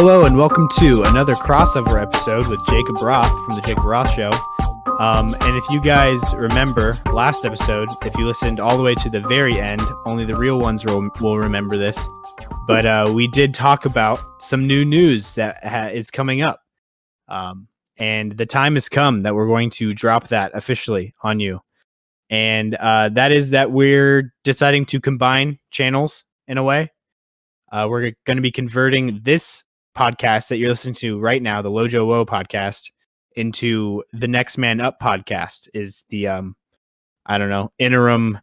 Hello and welcome to another crossover episode with Jacob Roth from the Jacob Roth Show. And if you guys remember last episode, if you listened all the way to the very end, only the real ones will remember this. But we did talk about some new news that is coming up. And the time has come that we're going to drop that officially on you. And that is that we're deciding to combine channels in a way. We're going to be converting this podcast that you're listening to right now, the LoJoWo podcast, into the Next Man Up podcast is the interim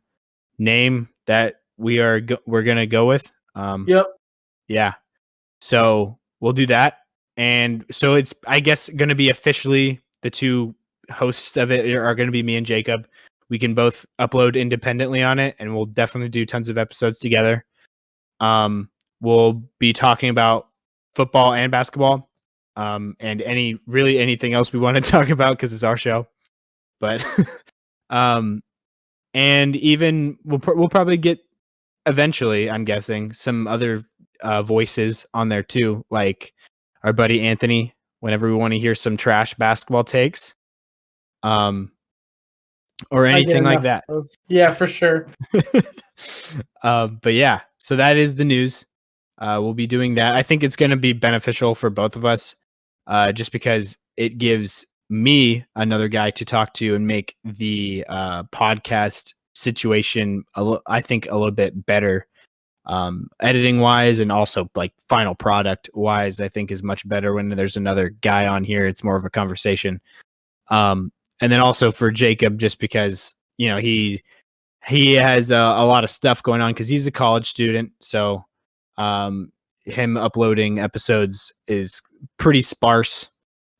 name that we're going to go with. Yep. Yeah. So we'll do that. And so it's, I guess, going to be officially the two hosts of it are going to be me and Jacob. We can both upload independently on it, and we'll definitely do tons of episodes together. We'll be talking about football and basketball, and anything else we want to talk about because it's our show. But and even we'll probably get eventually, I'm guessing, some other voices on there too, like our buddy Anthony. Whenever we want to hear some trash basketball takes, or anything like that. Yeah, for sure. But yeah, so that is the news. We'll be doing that. I think it's going to be beneficial for both of us, just because it gives me another guy to talk to and make the podcast situation, I think, a little bit better, editing wise, and also like final product wise. I think is much better when there's another guy on here. It's more of a conversation. And then also for Jacob, just because, you know, he has a lot of stuff going on because he's a college student. So him uploading episodes is pretty sparse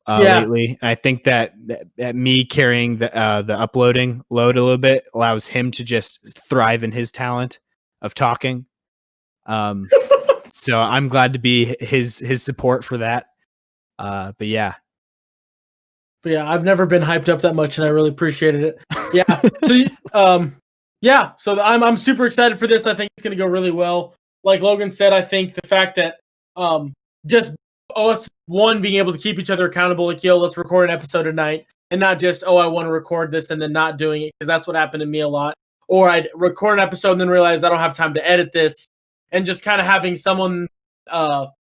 lately. And I think that me carrying the uploading load a little bit allows him to just thrive in his talent of talking. So I'm glad to be his support for that. But yeah. But yeah, I've never been hyped up that much, and I really appreciated it. Yeah. So I'm super excited for this. I think it's going to go really well. Like Logan said, I think the fact that just us being able to keep each other accountable, like, yo, let's record an episode tonight, and not just, I want to record this and then not doing it, because that's what happened to me a lot. Or I'd record an episode and then realize I don't have time to edit this, and just kind of having someone that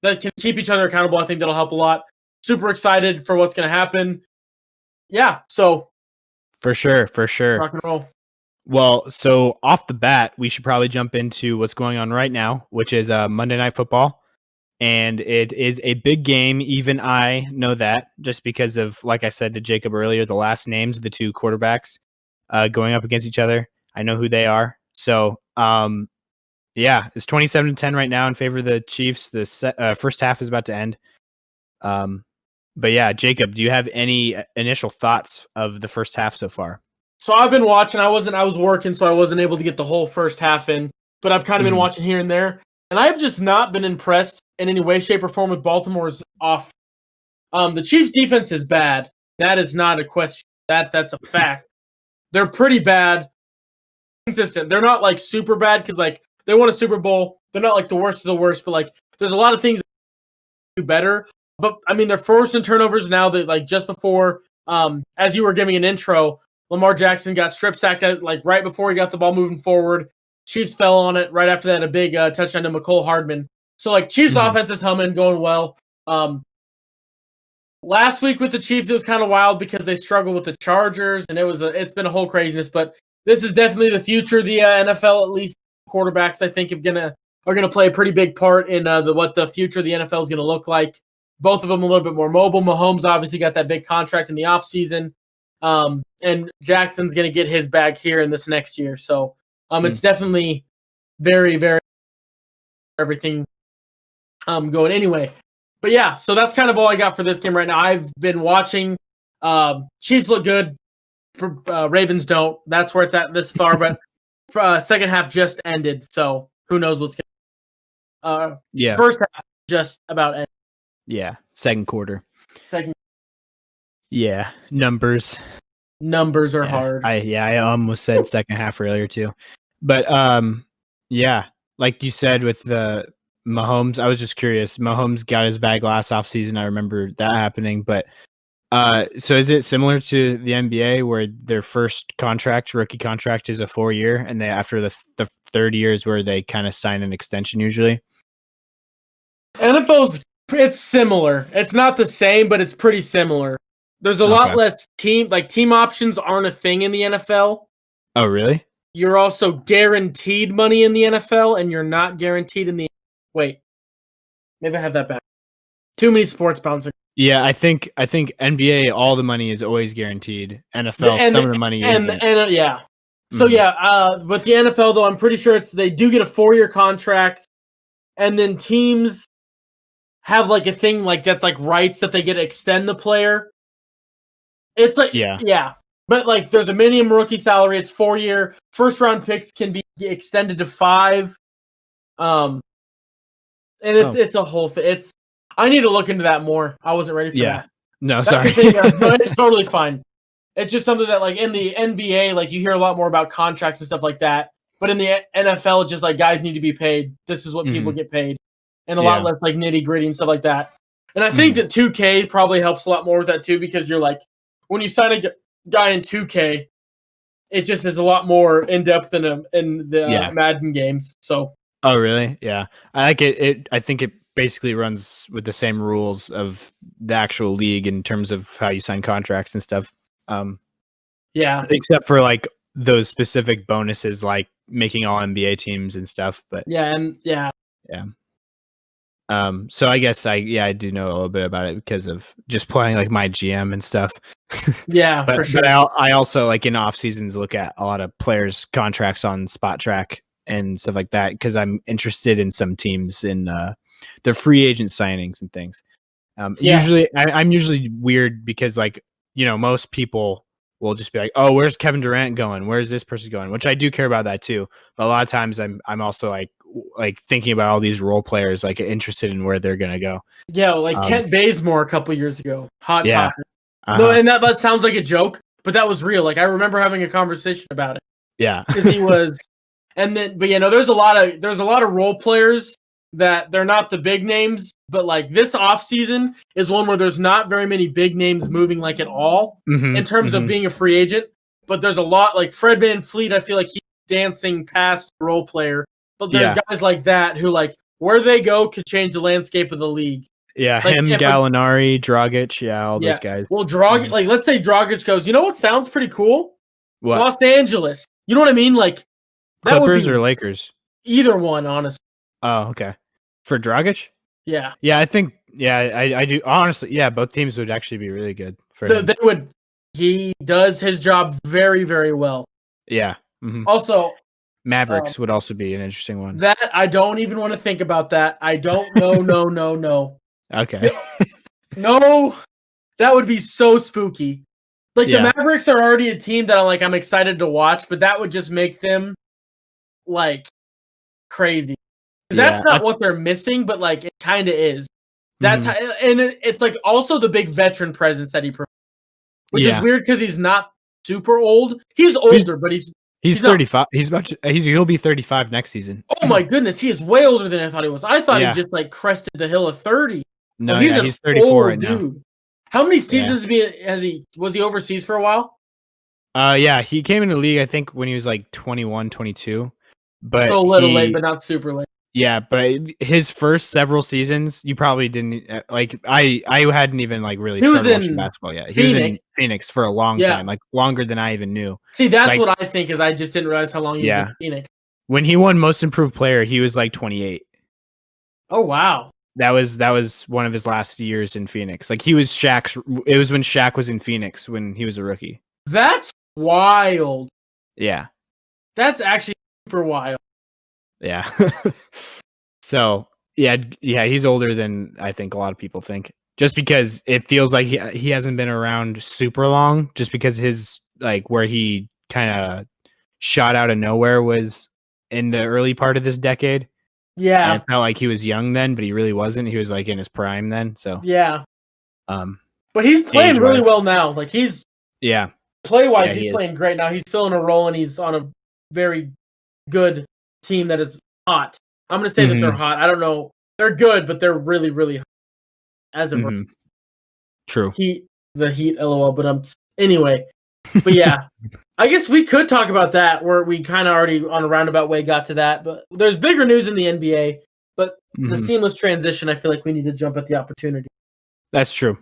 can keep each other accountable, I think that'll help a lot. Super excited for what's going to happen. Yeah, so. For sure. Rock and roll. Well, so off the bat, we should probably jump into what's going on right now, which is Monday Night Football. And it is a big game. Even I know that, just because of, like I said to Jacob earlier, the last names of the two quarterbacks going up against each other. I know who they are. So, yeah, it's 27-10 right now in favor of the Chiefs. The first half is about to end. But yeah, Jacob, do you have any initial thoughts of the first half so far? So I've been watching. I was working, so I wasn't able to get the whole first half in. But I've kind of been watching here and there, and I've just not been impressed in any way, shape, or form with Baltimore's off. The Chiefs' defense is bad. That is not a question. That's a fact. They're pretty bad. Consistent. They're not like super bad because like they won a Super Bowl. They're not like the worst of the worst, but like there's a lot of things that do better. But I mean, they're forced in turnovers now. That like just before, as you were giving an intro, Lamar Jackson got strip sacked like right before he got the ball moving forward. Chiefs fell on it right after that. A big touchdown to McCole Hardman. So like Chiefs offense is humming, going well. Last week with the Chiefs, it was kind of wild because they struggled with the Chargers, and it's been a whole craziness. But this is definitely the future of the NFL. At least quarterbacks, I think, are gonna play a pretty big part in what the future of the NFL is gonna look like. Both of them a little bit more mobile. Mahomes obviously got that big contract in the offseason. And Jackson's going to get his bag here in this next year. So it's definitely very, very everything going anyway. But yeah, so that's kind of all I got for this game right now. I've been watching. Chiefs look good. Ravens don't. That's where it's at this far. But second half just ended. So who knows what's going to First half just about ended. Yeah, second quarter. Yeah, numbers are hard. I almost said second half earlier too. But yeah, like you said with the Mahomes. I was just curious. Mahomes got his bag last offseason. I remember that happening. But so is it similar to the NBA where their first rookie contract, is a 4-year, and they after the third year is where they kind of sign an extension usually? It's similar. It's not the same, but it's pretty similar. There's a lot less team options aren't a thing in the NFL. Oh, really? You're also guaranteed money in the NFL, and you're not guaranteed in the. Wait, maybe I have that back. Too many sports bouncing. Yeah, I think NBA all the money is always guaranteed. NFL some of the money isn't. Yeah. So but the NFL though, I'm pretty sure they do get a 4-year contract, and then teams have like a thing like that's like rights that they get to extend the player. It's like yeah. But like there's a minimum rookie salary. It's 4-year. First round picks can be extended to 5. And it's a whole thing. I need to look into that more. I wasn't ready for that. No, sorry. No, it's totally fine. It's just something that like in the NBA, like you hear a lot more about contracts and stuff like that. But in the NFL, it's just like guys need to be paid. This is what people get paid. And a lot less like nitty gritty and stuff like that. And I think that 2K probably helps a lot more with that too, because you're like, when you sign a guy in 2K, it just is a lot more in depth in the Madden games. So. Oh, really? Yeah, I like it. I think it basically runs with the same rules of the actual league in terms of how you sign contracts and stuff. Except for like those specific bonuses, like making all NBA teams and stuff. But so I guess I do know a little bit about it because of just playing like my GM and stuff. Yeah, for sure. But I also like in off seasons look at a lot of players' contracts on Spot Track and stuff like that because I'm interested in some teams in their free agent signings and things. Usually I'm usually weird because like, you know, most people will just be like, oh, where's Kevin Durant going? Where's this person going? Which I do care about that too. But a lot of times I'm also like thinking about all these role players, like interested in where they're going to go. Yeah. Like Kent Bazemore a couple years ago. Hot topic. No, and that sounds like a joke, but that was real. Like I remember having a conversation about it. Yeah. Because he was, and then, but you know, there's a lot of role players that they're not the big names, but like this offseason is one where there's not very many big names moving like at all in terms of being a free agent. But there's a lot like Fred VanVleet. I feel like he's dancing past role player, but there's guys like that who like where they go could change the landscape of the league. Yeah, like Gallinari, Dragic, all those guys. Well, Dragic, like let's say Dragic goes, you know what sounds pretty cool? What? Los Angeles. You know what I mean? Like Clippers or Lakers? Either one, honestly. Oh, okay. For Dragic? Yeah. Yeah, I think I do honestly. Yeah, both teams would actually be really good for him. They would. He does his job very, very well. Yeah. Also, Mavericks would also be an interesting one. That I don't even want to think about that. I don't know. No. Okay. No, that would be so spooky. Like the Mavericks are already a team that I'm excited to watch, but that would just make them like crazy. That's not what they're missing, but like it kind of is. And it's like also the big veteran presence that he provides, which is weird because he's not super old. He's older, but he's 35. He'll be 35 next season. Oh my goodness, he is way older than I thought he was. I thought he just like crested the hill of 30. No, he's 34 right now. How many seasons was he overseas for a while? He came into the league I think when he was like 21, 22. But so a little late, but not super late. Yeah, but his first several seasons, you probably didn't like. I hadn't even like really started watching basketball yet. He was in Phoenix for a long time, like longer than I even knew. See, that's like, what I think is I just didn't realize how long he was in Phoenix. When he won Most Improved Player, he was like 28. Oh wow, that was one of his last years in Phoenix. Like he was Shaq's. It was when Shaq was in Phoenix when he was a rookie. That's wild. Yeah, that's actually super wild. Yeah. So yeah, he's older than I think a lot of people think. Just because it feels like he hasn't been around super long. Just because his like where he kind of shot out of nowhere was in the early part of this decade. Yeah, and it felt like he was young then, but he really wasn't. He was like in his prime then. So yeah. But he's playing really well now. Like he's play wise, he's playing great now. He's filling a role and he's on a very good team that is hot. I'm going to say that they're hot. I don't know They're good, but they're really, really high as of True. the Heat, LOL. But anyway, but yeah, I guess we could talk about that where we kind of already on a roundabout way got to that. But there's bigger news in the NBA. But the seamless transition, I feel like we need to jump at the opportunity. That's true.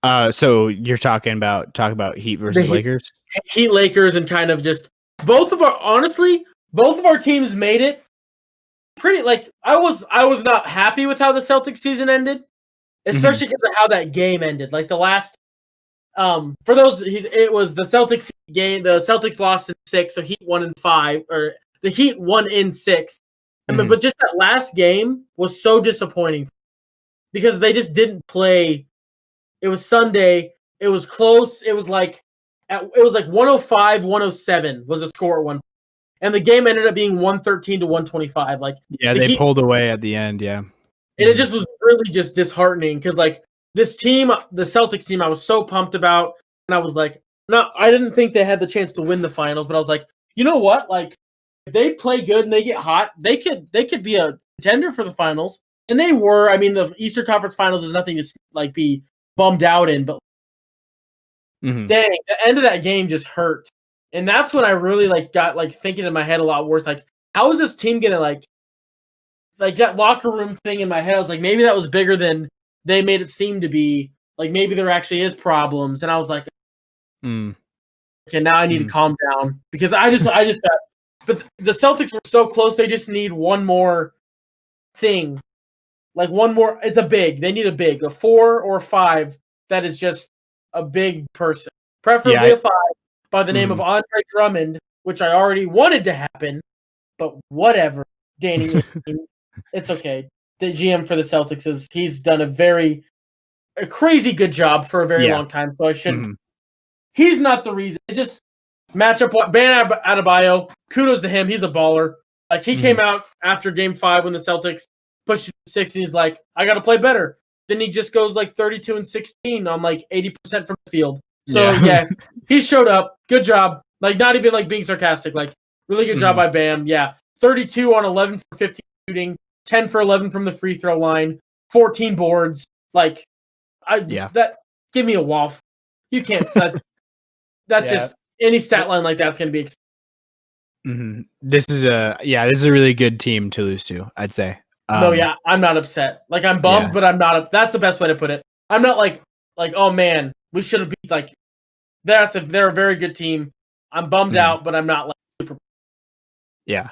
So you're talking about Heat versus Lakers? Heat, Lakers, and kind of just both of our teams made it pretty. Like I was not happy with how the Celtics season ended, especially because of how that game ended. Like the last, for those, it was the Celtics game. The Celtics lost in 6, so Heat won in 5, or the Heat won in 6. I mean, but just that last game was so disappointing because they just didn't play. It was Sunday. It was close. It was like 105-107 was the score at one, and the game ended up being 113-125. Like they pulled away at the end. Yeah, and it just was really just disheartening because like this team, the Celtics team, I was so pumped about, and I was like, no, I didn't think they had the chance to win the finals, but I was like, you know what, like if they play good and they get hot, they could be a contender for the finals, and they were. I mean, the Eastern Conference Finals is nothing to like be bummed out in, but dang, the end of that game just hurt. And that's when I really like got like thinking in my head a lot worse. Like, how is this team gonna like that locker room thing in my head? I was like, maybe that was bigger than they made it seem to be. Like maybe there actually is problems. And I was like, okay, now I need to calm down because I just got. But the Celtics were so close. They just need one more thing, like one more. It's a big. They need a 4 or 5 that is just a big person, preferably a 5 by the name of Andre Drummond, which I already wanted to happen, but whatever. Danny, it's okay. The GM for the Celtics he's done a crazy good job for a very long time, so I shouldn't. He's not the reason. It just matchup. Bam Adebayo, kudos to him. He's a baller. Like he came out after Game 5 when the Celtics pushed it to 6, and he's like, "I got to play better." Then he just goes like 32-16 on like 80% from the field. So yeah, he showed up. Good job. Like not even like being sarcastic. Like really good job by Bam. Yeah, 32 on 11 for 15 shooting, 10 for 11 from the free throw line, 14 boards. Like that. Give me a waff. You can't. That just any stat line like that's going to be. This is a really good team to lose to, I'd say. No, yeah, I'm not upset. Like I'm bummed, but I'm not. That's the best way to put it. I'm not like oh man, we should have beat like. They're a very good team. I'm bummed out, but I'm not like super. Yeah.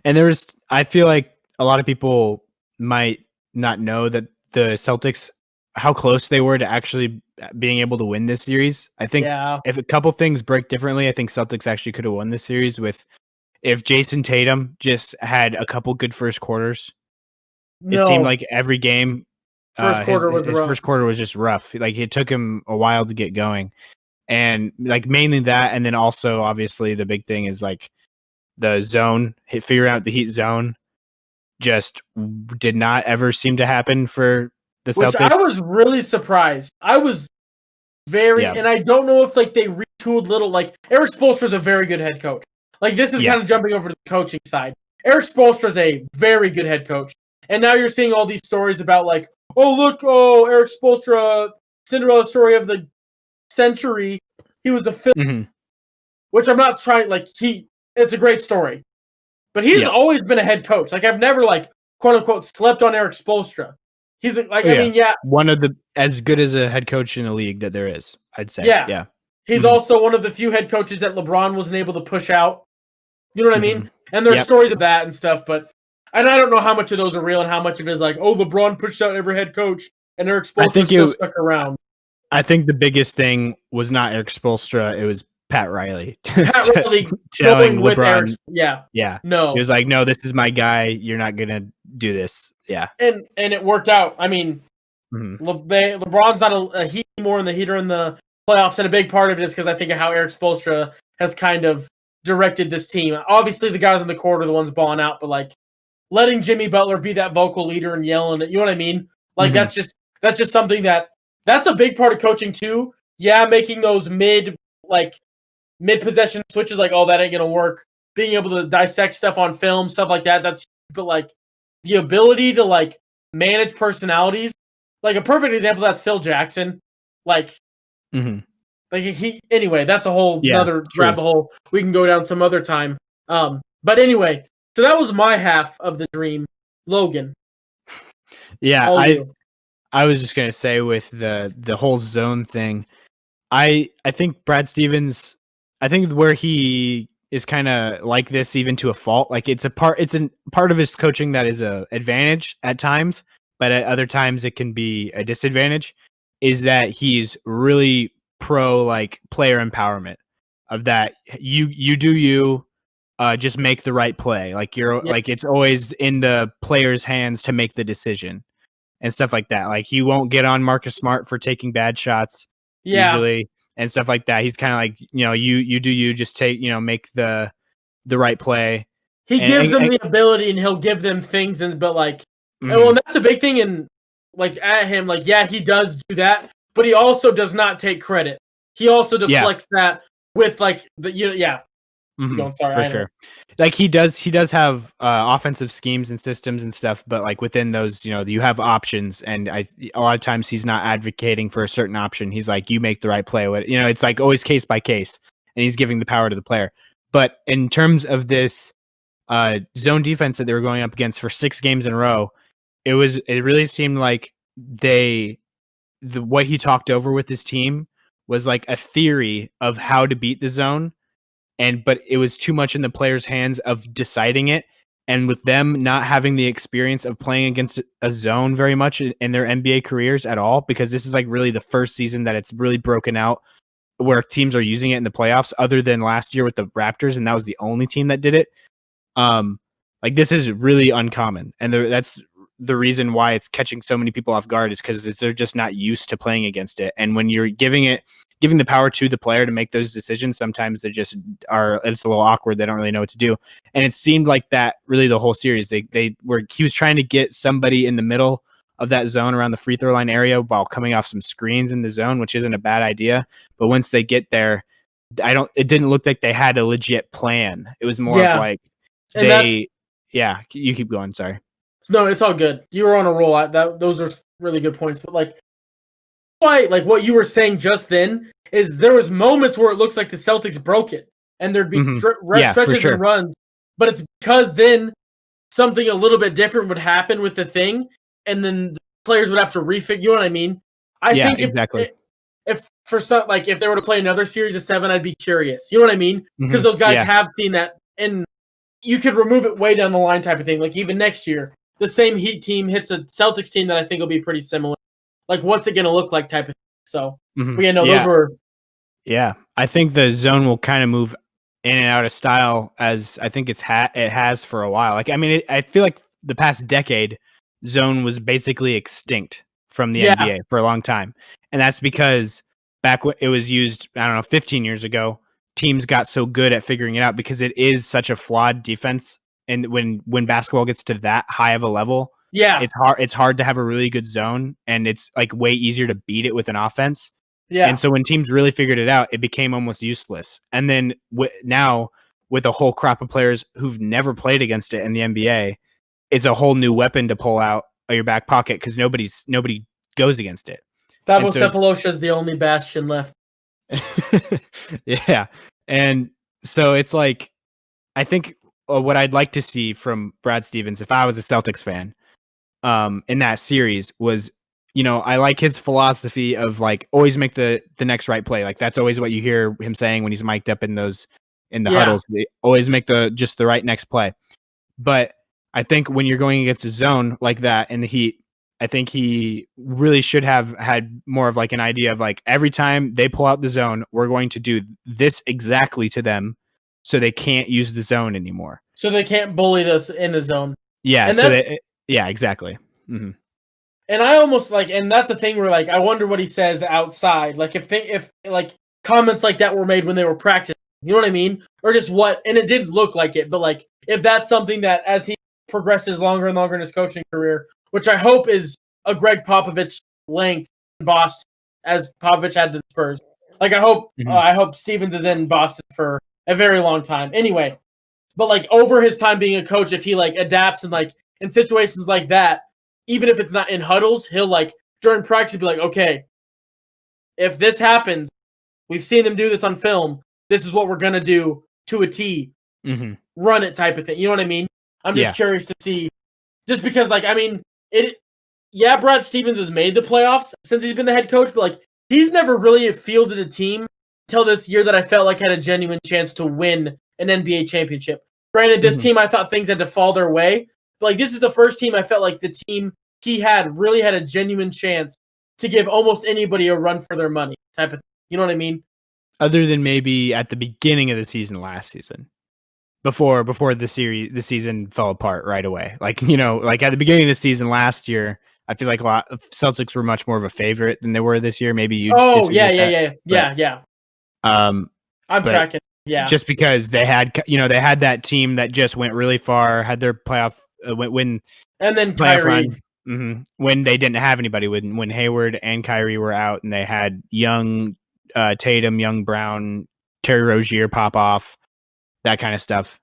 And I feel like a lot of people might not know that the Celtics, how close they were to actually being able to win this series. I think if a couple things break differently, I think Celtics actually could have won this series if Jason Tatum just had a couple good first quarters. It seemed like every game, first quarter was just rough. Like it took him a while to get going. And like mainly that, and then also obviously the big thing is like the zone, figuring out the Heat zone just did not ever seem to happen for the Celtics. Which I was really surprised. I was and I don't know if like they retooled little, like Eric Spoelstra's a very good head coach. Like this is kind of jumping over to the coaching side. Eric Spoelstra's a very good head coach. And now you're seeing all these stories about like, Eric Spoelstra, Cinderella story of the century. He was a which I'm not trying, like it's a great story. But he's always been a head coach. Like I've never like quote unquote slept on Eric Spoelstra. He's like, I mean, one of the as good as a head coach in the league that there is, I'd say. Yeah. He's also one of the few head coaches that LeBron wasn't able to push out. You know what I mean? And there's stories of that and stuff, and I don't know how much of those are real and how much of it is like, LeBron pushed out every head coach and Eric Spoelstra still stuck around. I think the biggest thing was not Eric Spoelstra, it was Pat Riley. Pat Riley telling LeBron. With Eric, yeah. No. He was like, no, this is my guy. You're not going to do this. Yeah. And it worked out. I mean, LeBron's not a Heat anymore, and the Heat are in the playoffs, and a big part of it is because I think of how Eric Spoelstra has kind of directed this team. Obviously, the guys on the court are the ones balling out, but like letting Jimmy Butler be that vocal leader and yelling, you know what I mean? Like that's just something that's a big part of coaching too. Yeah, making those mid possession switches, like, that ain't gonna work. Being able to dissect stuff on film, stuff like that. But like the ability to like manage personalities. Like a perfect example, that's Phil Jackson. Like, Mhm. like he. Anyway, that's a whole Yeah, another true. rabbit hole we can go down some other time. But anyway, so that was my half of the dream. Logan, Yeah, all you. I was just gonna say with the whole zone thing, I think Brad Stevens, I think where he is kind of like this even to a fault. Like it's a part of his coaching that is a advantage at times, but at other times it can be a disadvantage. Is that he's really pro like player empowerment of that you do you just make the right play. Like you're Yeah, like it's always in the player's hands to make the decision and stuff like that. Like he won't get on Marcus Smart for taking bad shots yeah. usually and stuff like that. He's kind of like, you do you just take, make the right play. He gives And them the ability, and he'll give them things, and but like, and well, mhm. and that's a big thing. And like at him, like yeah, he does do that, but he also does not take credit. He also Yeah. deflects that with like yeah. Keep Mhm. going. Sorry, For I know. sure. Like he does have offensive schemes and systems and stuff, but like within those, you have options, and a lot of times he's not advocating for a certain option. He's like, you make the right play. It's like always case by case, and he's giving the power to the player. But in terms of this zone defense that they were going up against for 6 games in a row, it really seemed like what he talked over with his team was like a theory of how to beat the zone, but it was too much in the players' hands of deciding it. And with them not having the experience of playing against a zone very much in their NBA careers at all, because this is like really the first season that it's really broken out where teams are using it in the playoffs, other than last year with the Raptors, and that was the only team that did it. Um, like this is really uncommon, and that's the reason why it's catching so many people off guard is because they're just not used to playing against it. And when you're giving the power to the player to make those decisions, sometimes they just it's a little awkward. They don't really know what to do. And it seemed like that really the whole series. He was trying to get somebody in the middle of that zone around the free throw line area while coming off some screens in the zone, which isn't a bad idea. But once they get there, it didn't look like they had a legit plan. It was more of Yeah, like and that's yeah, you keep going. Sorry. no, it's all good. You were on a roll. Those are really good points. But like, why? Like what you were saying just then is there was moments where it looks like the Celtics broke it, and there'd be Hmm. Yeah, for stretches and sure. runs. But it's because then something a little bit different would happen with the thing, and then the players would have to refigure. You know what I mean? I Yeah, think exactly. if for some like if they were to play another series of 7, I'd be curious. You know what I mean? Because Hmm. those guys Yeah. have seen that, and you could remove it way down the line type of thing. Like even next year, the same Heat team hits a Celtics team that I think will be pretty similar. Like what's it going to look like type of thing. So, Hmm. but yeah, no, those Yeah. were Yeah. I think the zone will kind of move in and out of style as I think it has for a while. Like I mean, I feel like the past decade, zone was basically extinct from the yeah, NBA for a long time, and that's because back when it was used, I don't know, 15 years ago, teams got so good at figuring it out because it is such a flawed defense, and when basketball gets to that high of a level, yeah, it's hard to have a really good zone, and it's like way easier to beat it with an offense. And yeah. so when teams really figured it out, it became almost useless. And then now with a whole crop of players who've never played against it in the NBA, it's a whole new weapon to pull out of your back pocket because nobody goes against it. And Thabo so it's Cephalosha is the only bastion left. yeah. And so it's like I think what I'd like to see from Brad Stevens if I was a Celtics fan in that series was, I like his philosophy of like always make the next right play. Like that's always what you hear him saying when he's mic'd up in the Yeah, huddles. They always make the right next play. But I think when you're going against a zone like that in the Heat, I think he really should have had more of like an idea of like every time they pull out the zone, we're going to do this exactly to them so they can't use the zone anymore. so they can't bully us in the zone, Yeah, and so that's yeah, exactly. Hmm. and I almost like, and that's the thing where like I wonder what he says outside. Like if like comments like that were made when they were practicing, you know what I mean, or just what, and it didn't look like it, but like if that's something that as he progresses longer and longer in his coaching career, which I hope is a Greg Popovich length in Boston, as Popovich had to the Spurs. Like Hmm. I hope Stevens is in Boston for a very long time. Anyway, but like over his time being a coach, if he like adapts and like in situations like that, even if it's not in huddles, he'll like during practice be like, okay, if this happens, we've seen them do this on film. This is what we're gonna do to a T. Mm-hmm. Run it type of thing. You know what I mean? I'm just curious to see, just because like I mean it. Yeah, Brad Stevens has made the playoffs since he's been the head coach, but like he's never really fielded a team until this year that I felt like had a genuine chance to win an NBA championship. Granted, this team I thought things had to fall their way, but like this is the first team I felt like the team he had really had a genuine chance to give almost anybody a run for their money type of thing. You know what I mean? Other than maybe at the beginning of the season last season. Before the season fell apart right away. Like, like at the beginning of the season last year, I feel like a lot of Celtics were much more of a favorite than they were this year. Maybe you. Oh yeah. I'm tracking. Yeah, just because they had that team that just went really far, had their playoff win, and then playoff Kyrie run, when they didn't have anybody, when Hayward and Kyrie were out, and they had young Tatum, young Brown, Terry Rozier pop off. That kind of stuff.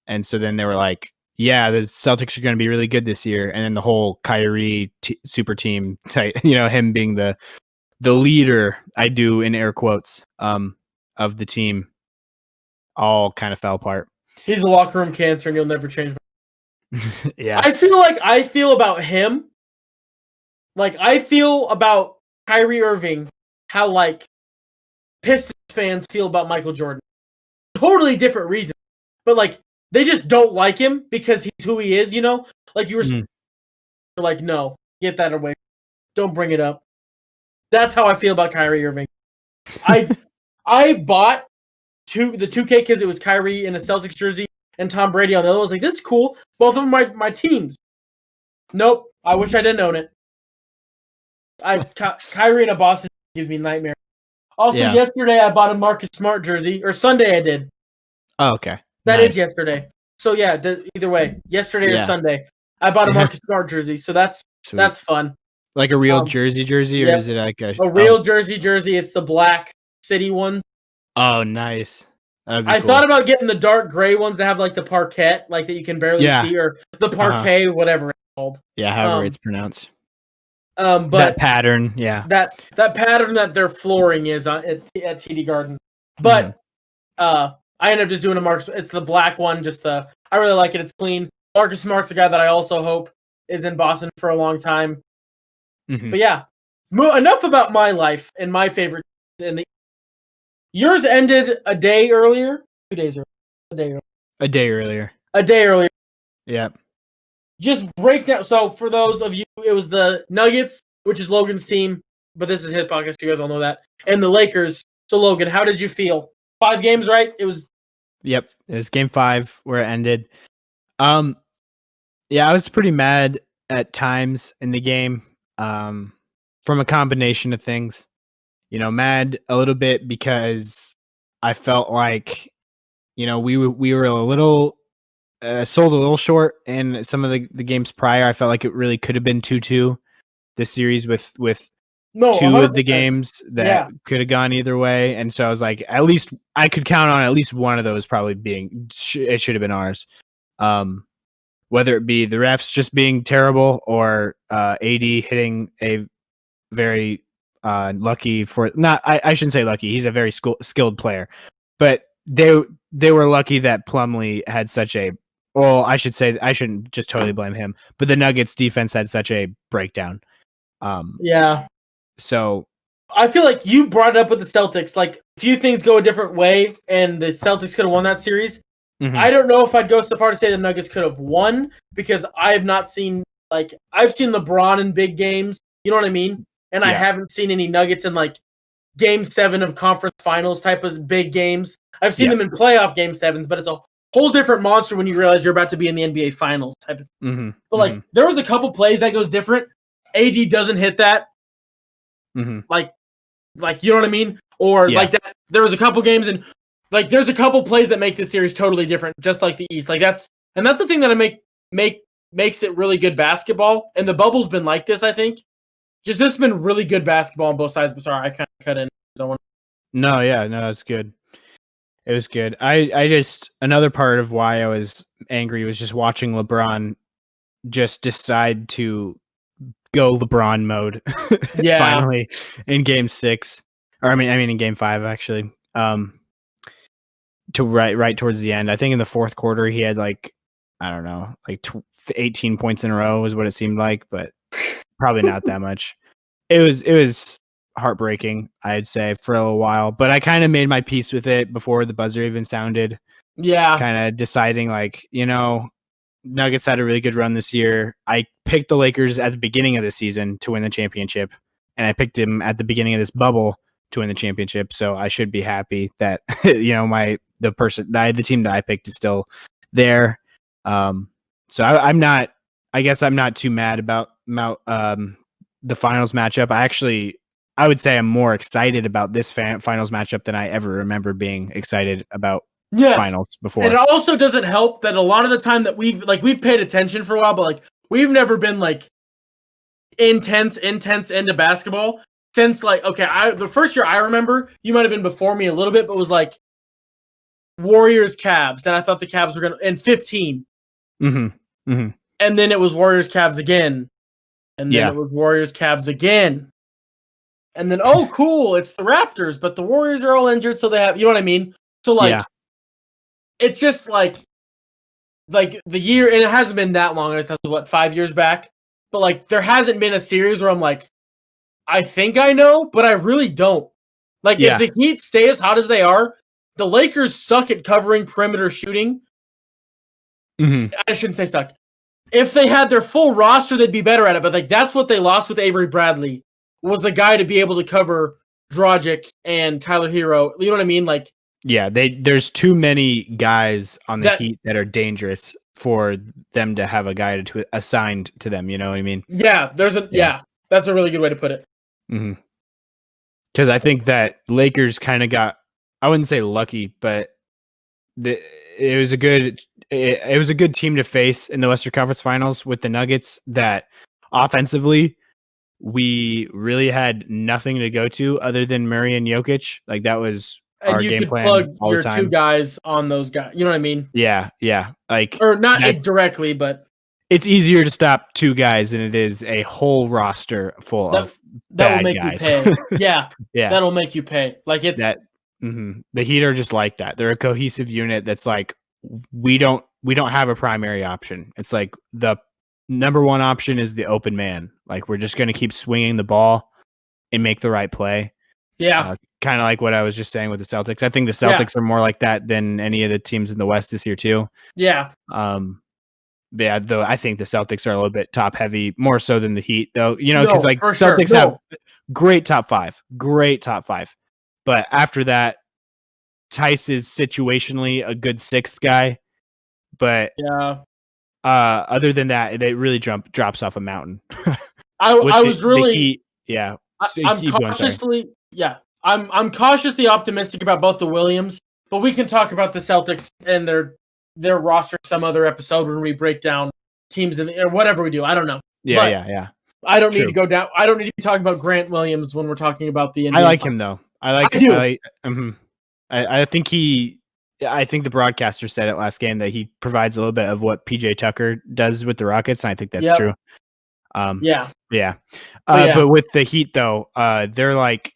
And so then they were like, yeah, the Celtics are going to be really good this year. And then the whole Kyrie super team, him being the leader, I do in air quotes, of the team, all kind of fell apart. He's a locker room cancer and he'll never change. Yeah. I feel about him like I feel about Kyrie Irving how like Pistons fans feel about Michael Jordan. Totally different reasons. But like they just don't like him because he's who he is, Like you were like, no, get that away. Don't bring it up. That's how I feel about Kyrie Irving. I bought the 2K because it was Kyrie in a Celtics jersey and Tom Brady on the other. I was like, this is cool. Both of them are my teams. Nope. I wish I didn't own it. Kyrie in a Boston gives me nightmare. Also, yesterday I bought a Marcus Smart jersey, or Sunday I did. Oh, okay. That is yesterday. So yeah, either way, yesterday or Sunday, I bought a Marcus Smart jersey. So that's fun. Like a real jersey, or is it like a real jersey? It's the black city one. Oh, nice. I thought about getting the dark gray ones that have like the parquet, like that you can barely see, or the parquet, whatever it's called. Yeah, however it's pronounced. But that pattern, that pattern that their flooring is at TD Garden. But I ended up just doing a Marcus. It's the black one. I really like it. It's clean. Marcus Smart's a guy that I also hope is in Boston for a long time. But yeah, enough about my life and my favorite. Yours ended a day earlier. 2 days earlier. A day earlier. A day earlier. Yep. Just break down. So for those of you, it was the Nuggets, which is Logan's team, but this is his podcast. You guys all know that. And the Lakers. So Logan, how did you feel? 5 games, right? It was. Yep. It was game 5 where it ended. Yeah, I was pretty mad at times in the game. From a combination of things. Mad a little bit because I felt like, we were a little sold a little short in some of the games prior. I felt like it really could have been 2-2 this series with 2 of the games that could have gone either way. And so I was like, at least I could count on at least one of those probably being, it should have been ours. Whether it be the refs just being terrible or AD hitting a very lucky for not I shouldn't say lucky, he's a very skilled player, but they were lucky that Plumlee had such a, well, I should say I shouldn't just totally blame him, but the Nuggets defense had such a breakdown. So I feel like you brought it up with the Celtics, like a few things go a different way and the Celtics could have won that series. I don't know if I'd go so far to say the Nuggets could have won because I have not seen, like, I've seen LeBron in big games, you know what I mean? And I haven't seen any Nuggets in like game 7 of conference finals type of big games. I've seen them in playoff game 7s, but it's a whole different monster when you realize you're about to be in the NBA finals type of thing. But like there was a couple plays that goes different. AD doesn't hit that. Like you know what I mean? Or like that. There was a couple games and like there's a couple plays that make this series totally different, just like the East. Like that's the thing that makes it really good basketball. And the bubble's been like this, I think. Just this has been really good basketball on both sides. But sorry, I kind of cut in. No, it's good. It was good. I just, another part of why I was angry was just watching LeBron just decide to go LeBron mode finally in game 6. Or I mean in game 5 actually. To right towards the end. I think in the fourth quarter he had like I don't know, like 18 points in a row is what it seemed like, but probably not that much. It was heartbreaking, I'd say, for a little while, but I kind of made my peace with it before the buzzer even sounded. Yeah. Kind of deciding like, Nuggets had a really good run this year. I picked the Lakers at the beginning of the season to win the championship, and I picked them at the beginning of this bubble to win the championship. So I should be happy that the team that I picked is still there. So I'm not. I guess I'm not too mad about the finals matchup. I would say I'm more excited about this finals matchup than I ever remember being excited about finals before. And it also doesn't help that a lot of the time that we've paid attention for a while, but like we've never been like intense into basketball since like the first year I remember, you might have been before me a little bit, but it was like Warriors Cavs, and I thought the Cavs were gonna in 15. Mm-hmm. Mm-hmm. And then it was Warriors Cavs again. And then it was Warriors Cavs again. And then cool, it's the Raptors, but the Warriors are all injured, so they have, you know what I mean? So like it's just like the year, and it hasn't been that long. It's 5 years back, but like there hasn't been a series where I'm like, I think I know, but I really don't. Like if the Heat stay as hot as they are, the Lakers suck at covering perimeter shooting. Mm-hmm. I shouldn't say suck. If they had their full roster, they'd be better at it. But like that's what they lost with Avery Bradley, was a guy to be able to cover Dragic and Tyler Hero. You know what I mean? Like. Yeah, there's too many guys on the Heat that are dangerous for them to have a guy assigned to them. You know what I mean? Yeah, that's a really good way to put it. Mm-hmm. Because I think that Lakers kind of got, I wouldn't say lucky, but it was a good team to face in the Western Conference Finals with the Nuggets. That offensively, we really had nothing to go to other than Murray and Jokic. Like that was. And our you game could plan plug all your the time. 2 guys on those guys. You know what I mean? Yeah. Like, or not directly, but it's easier to stop 2 guys than it is a whole roster full of bad guys. That will make you pay. Yeah, that'll make you pay. Like it's that. Mm-hmm. The Heat are just like that. They're a cohesive unit. That's like we don't have a primary option. It's like the number one option is the open man. Like we're just going to keep swinging the ball and make the right play. Yeah. Kind of like what I was just saying with the Celtics. I think the Celtics are more like that than any of the teams in the West this year too. Yeah. Though I think the Celtics are a little bit top heavy, more so than the Heat, though. Because Celtics have great top five. But after that, Tice is situationally a good 6th guy. But other than that, it really drops off a mountain. I was really Heat, yeah. I'm cautiously I'm cautiously optimistic about both the Williams, but we can talk about the Celtics and their roster some other episode when we break down teams or whatever we do. I don't know. Yeah. I don't need to go down. I don't need to be talking about Grant Williams when we're talking about the NBA. I like him though. I think I think the broadcaster said it last game that he provides a little bit of what PJ Tucker does with the Rockets, and I think that's true. But with the Heat though, they're like,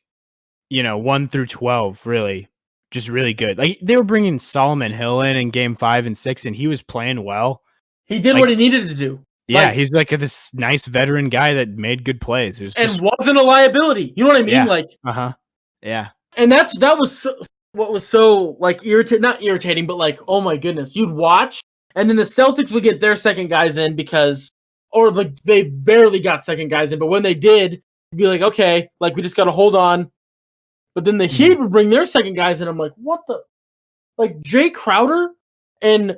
1 through 12, really, just really good. Like they were bringing Solomon Hill in game 5 and 6, and he was playing well. He did what he needed to do. Yeah, he's like this nice veteran guy that made good plays. Wasn't a liability. You know what I mean? Yeah. Yeah. And that was what was so like not irritating, but like, oh my goodness, you'd watch, and then the Celtics would get their second guys in they barely got second guys in, but when they did, you'd be like, okay, like we just got to hold on. But then the Heat would bring their second guys in. I'm like, what the? Like Jay Crowder and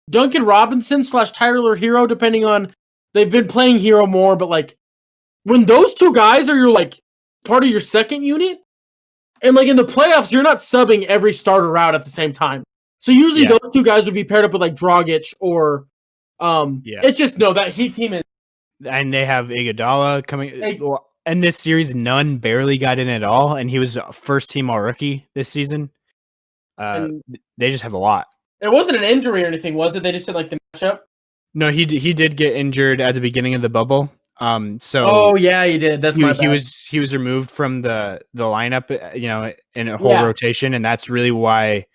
Duncan Robinson / Tyler Hero, depending on, they've been playing Hero more, but like when those 2 guys are your like part of your second unit, and like in the playoffs, you're not subbing every starter out at the same time. So usually those 2 guys would be paired up with like Dragic or It's just that Heat team is, and they have Iguodala coming. In this series, none barely got in at all, and he was a first-team All-Rookie this season. They just have a lot. It wasn't an injury or anything, was it? They just did like the matchup? No, he did get injured at the beginning of the bubble. So Oh yeah, he did. That's my bad. he was removed from the lineup, in a whole Yeah. rotation, and that's really why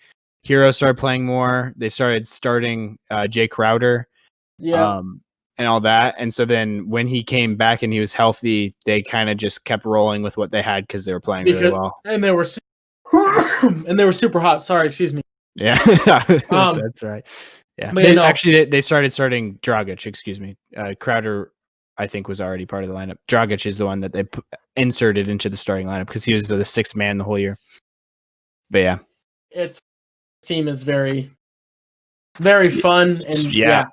Hero started playing more. They started starting Jay Crowder, Yeah. and all that. And so then when he came back and he was healthy, they kind of just kept rolling with what they had because they were playing really well. And they were super hot. Sorry, excuse me. Yeah, Um, that's right. Yeah, but yeah, no, actually they started starting Dragic. Excuse me, Crowder, I think, was already part of the lineup. Dragic is the one that they inserted into the starting lineup because he was the sixth man the whole year. But yeah, team is very, very fun, and yeah,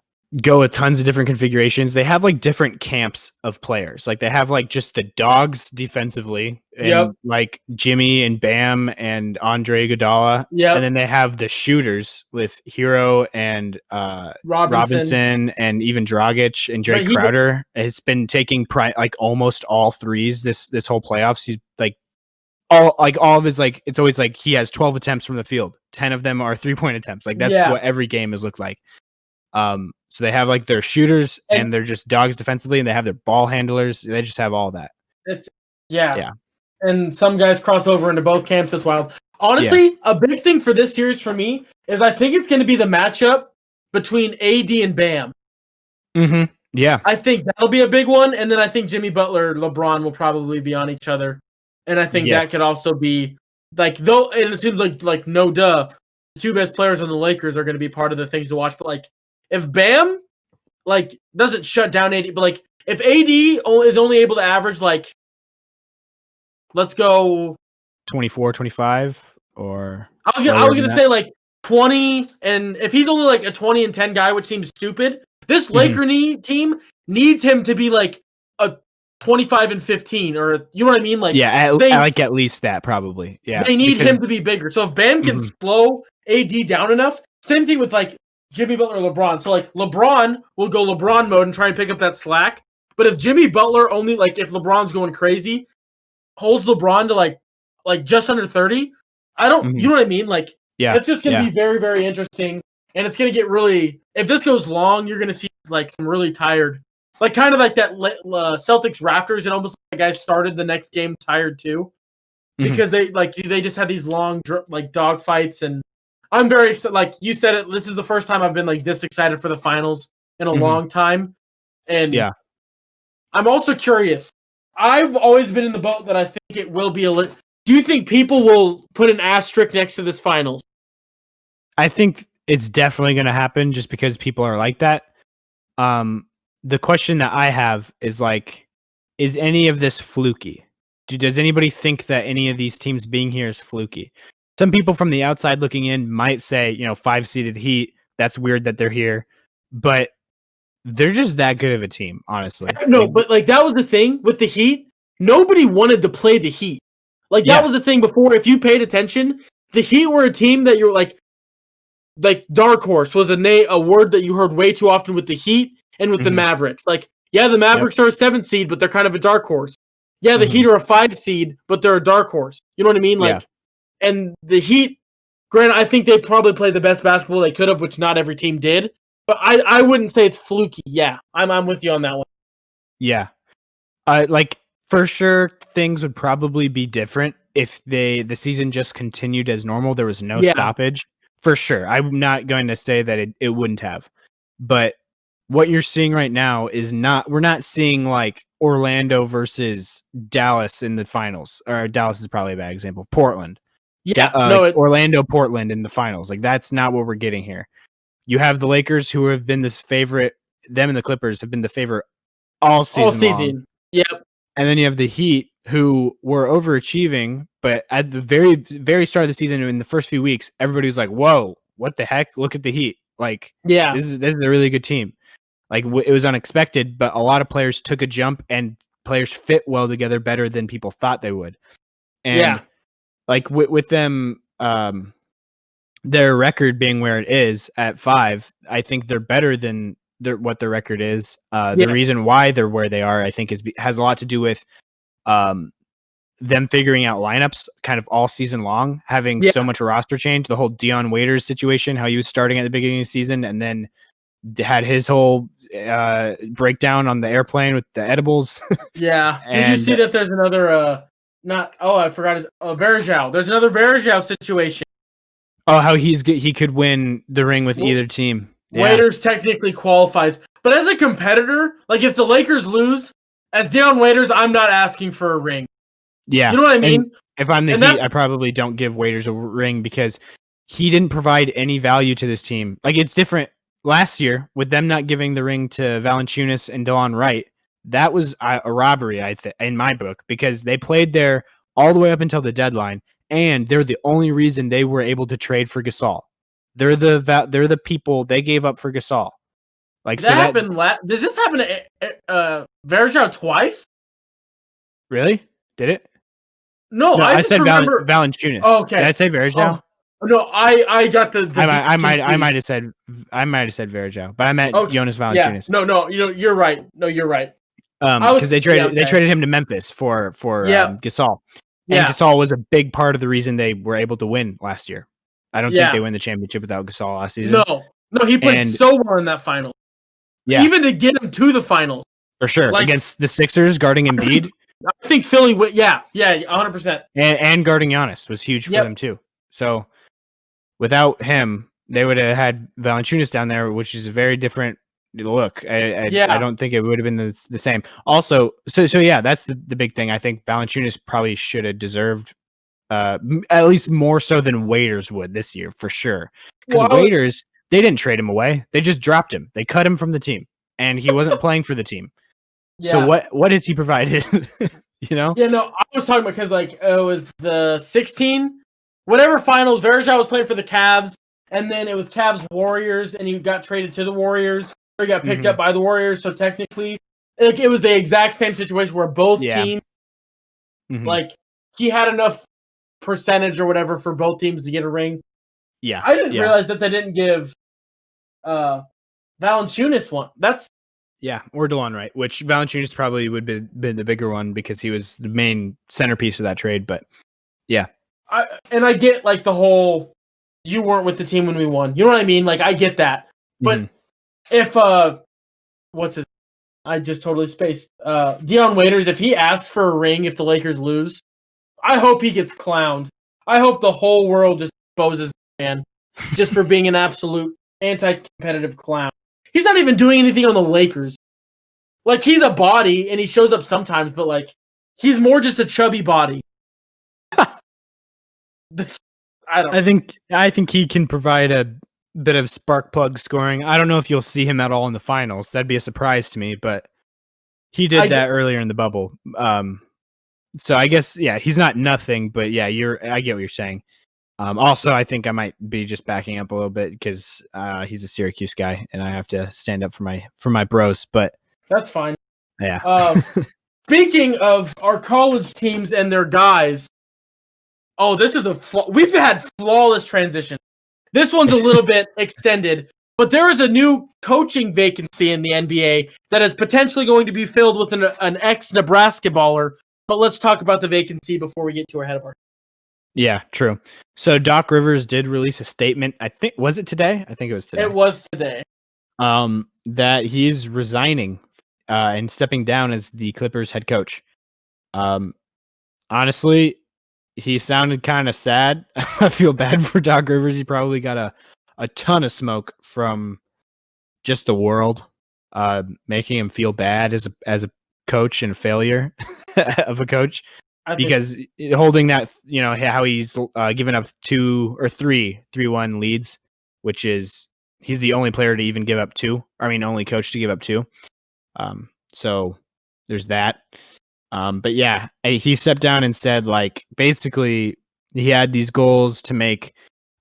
go with tons of different configurations. They have like different camps of players. Like they have like just the dogs defensively, and like Jimmy and Bam and Andre Iguodala. And then they have the shooters with Hero and Robinson and even Dragic and Jay Crowder has been taking like almost all threes this whole playoffs. He's like all of his, like, it's always like he has 12 attempts from the field. 10 of them are 3-point attempts. Like that's what every game has looked like. So they have like their shooters and they're just dogs defensively, and they have their ball handlers. They just have all that. Yeah. And some guys cross over into both camps. It's wild. Honestly, a big thing for this series for me is I think it's going to be the matchup between AD and Bam. Mm-hmm. Yeah. I think that'll be a big one. And then I think Jimmy Butler, LeBron will probably be on each other. And I think that could also be like, though, and it seems like no duh, the two best players on the Lakers are going to be part of the things to watch. But like, if Bam like doesn't shut down AD, but like if AD is only able to average like, let's go 24, 25, or I was gonna say like 20, and if he's only like a 20 and 10 guy, which seems stupid, this Laker team needs him to be like a 25 and 15, or you know what I mean? Like at least that probably. Yeah, they need him to be bigger. So if Bam can slow AD down enough, same thing with like Jimmy Butler, LeBron. So like LeBron will go LeBron mode and try and pick up that slack. But if Jimmy Butler only, like if LeBron's going crazy, holds LeBron to like just under 30, I don't, you know what I mean? Like, it's just going to be very, very interesting. And it's going to get really, if this goes long, you're going to see like some really tired, like kind of like that Celtics Raptors. And almost like guys started the next game tired too, because they just had these long like dog fights. And I'm very excited. Like you said it, this is the first time I've been like this excited for the finals in a long time. And I'm also curious. I've always been in the boat that I think it will be do you think people will put an asterisk next to this finals? I think it's definitely going to happen just because people are like that. The question that I have is like, is any of this fluky? Does anybody think that any of these teams being here is fluky? Some people from the outside looking in might say, 5-seeded Heat, that's weird that they're here, but they're just that good of a team, honestly. No, but like that was the thing with the Heat. Nobody wanted to play the Heat. Like that was the thing before. If you paid attention, the Heat were a team that you're like dark horse was a word that you heard way too often with the Heat and with the Mavericks. Like, the Mavericks are a 7 seed, but they're kind of a dark horse. The Heat are a 5 seed, but they're a dark horse. You know what I mean? Like, and the Heat, granted, I think they probably played the best basketball they could have, which not every team did. But I wouldn't say it's fluky. Yeah, I'm with you on that one. Yeah, like for sure, things would probably be different if the season just continued as normal. There was no stoppage. For sure. I'm not going to say that it wouldn't have. But what you're seeing right now is we're not seeing like Orlando versus Dallas in the finals. Or Dallas is probably a bad example. Portland. Orlando, Portland in the finals. Like that's not what we're getting here. You have the Lakers who have been this favorite. Them and the Clippers have been the favorite all season long. Yep. And then you have the Heat who were overachieving, but at the very, very start of the season, in the first few weeks, everybody was like, "Whoa, what the heck? Look at the Heat! Like, this is a really good team." Like, it was unexpected, but a lot of players took a jump, and players fit well together better than people thought they would. And like with them, their record being where it is at 5, I think they're better than what their record is. The reason why they're where they are, I think, has a lot to do with them figuring out lineups kind of all season long, having so much roster change. The whole Dion Waiters situation, how he was starting at the beginning of the season, and then had his whole breakdown on the airplane with the edibles. Yeah. Did you see that there's another I forgot his Verjao. There's another Verjao situation. Oh, how he could win the ring with either team. Waiters technically qualifies. But as a competitor, like if the Lakers lose, as Dion Waiters, I'm not asking for a ring. Yeah. You know what I mean? And if I'm the Heat, I probably don't give Waiters a ring because he didn't provide any value to this team. Like, it's different last year with them not giving the ring to Valanciunas and Delon Wright. That was a robbery, in my book, because they played there all the way up until the deadline, and they're the only reason they were able to trade for Gasol. They're the people they gave up for Gasol. Like, that happened. Does this happen to Verjao twice? Really? Did it? No, I said remember Valanciunas. Oh, okay. Did I say Verjao? Oh, no, I got the I might have said Verjao, but I meant Jonas Valanciunas. Yeah. No, you're right. No, you're right. Because they traded him to Memphis for Gasol. And Gasol was a big part of the reason they were able to win last year. I don't think they win the championship without Gasol last season. No, he played so well in that final. Yeah, even to get him to the finals for sure, like, against the Sixers guarding Embiid. I think Philly, 100%, and guarding Giannis was huge for them too. So without him, they would have had Valanciunas down there, which is a very different look. I don't think it would have been the same. Also, so yeah, that's the big thing. I think Valanciunas probably should have deserved at least more so than Waiters would this year for sure. Because Waiters, they didn't trade him away; they just dropped him. They cut him from the team, and he wasn't playing for the team. Yeah. So what has he provided? You know? Yeah, no, I was talking about because like it was the 16 whatever finals. Verjao was playing for the Cavs, and then it was Cavs Warriors, and he got traded to the Warriors, or he got picked up by the Warriors. So technically, like it was the exact same situation where both teams, like he had enough percentage or whatever for both teams to get a ring. Yeah, I didn't realize that they didn't give Valanciunas one. Or DeLon Wright, which Valanciunas probably would have been the bigger one because he was the main centerpiece of that trade. But yeah, I get like the whole you weren't with the team when we won. You know what I mean? Like I get that. But if what's his? I just totally spaced. Dion Waiters, if he asks for a ring if the Lakers lose, I hope he gets clowned. I hope the whole world just exposes the man just for being an absolute anti-competitive clown. He's not even doing anything on the Lakers. Like, he's a body, and he shows up sometimes, but, like, he's more just a chubby body. I think he can provide a bit of spark plug scoring. I don't know if you'll see him at all in the finals. That'd be a surprise to me, but he did that earlier in the bubble. So I guess, he's not nothing, but I get what you're saying. Also, I think I might be just backing up a little bit because he's a Syracuse guy, and I have to stand up for my bros. But that's fine. Yeah. Speaking of our college teams and their guys, this is we've had flawless transition. This one's a little bit extended, but there is a new coaching vacancy in the NBA that is potentially going to be filled with an ex-Nebraska baller. But let's talk about the vacancy before we get too ahead of our. Yeah, true. So Doc Rivers did release a statement. Was it today? I think it was today. It was today. That he's resigning and stepping down as the Clippers head coach. Honestly, he sounded kind of sad. I feel bad for Doc Rivers. He probably got a ton of smoke from just the world, making him feel bad as a coach and a failure of a coach. Because holding that, how he's given up 2 or 3-1 leads, which is he's the only player to even give up 2. Only coach to give up 2. So there's that. But he stepped down and said, like, basically he had these goals to make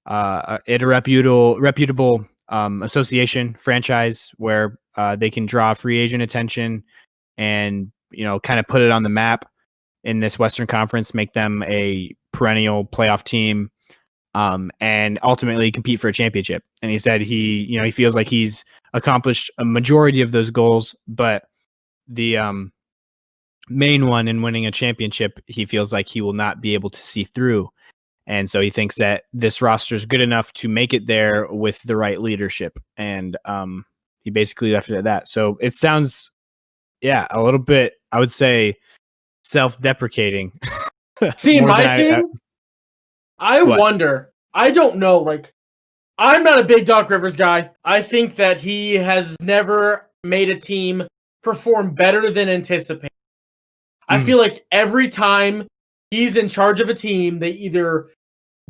it a reputable association franchise where they can draw free agent attention and kind of put it on the map in this Western Conference, make them a perennial playoff team, and ultimately compete for a championship. And he said he feels like he's accomplished a majority of those goals, but the main one in winning a championship, he feels like he will not be able to see through. And so he thinks that this roster is good enough to make it there with the right leadership. And he basically left it at that. So it sounds, a little bit, I would say, self-deprecating. See, More my than thing, I What? wonder. I don't know. Like, I'm not a big Doc Rivers guy. I think that he has never made a team perform better than anticipated. I feel like every time he's in charge of a team, they either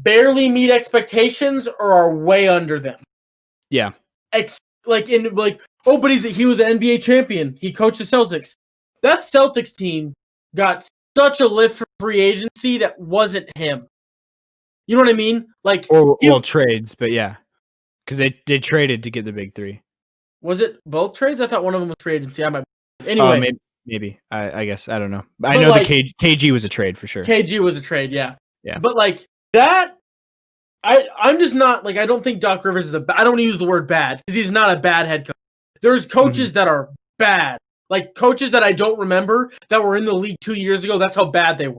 barely meet expectations or are way under them. Yeah. But he was an NBA champion. He coached the Celtics. That Celtics team got such a lift from free agency that wasn't him. You know what I mean? Like, or trades, but yeah, because they traded to get the big three. Was it both trades? I thought one of them was free agency. I might. Oh, Anyway, maybe. I guess I don't know. But I know like, the KG was a trade for sure. KG was a trade, yeah. Yeah. But like that, I'm just not like I don't think Doc Rivers is I don't use the word bad because he's not a bad head coach. There's coaches that are bad, like coaches that I don't remember that were in the league 2 years ago. That's how bad they were.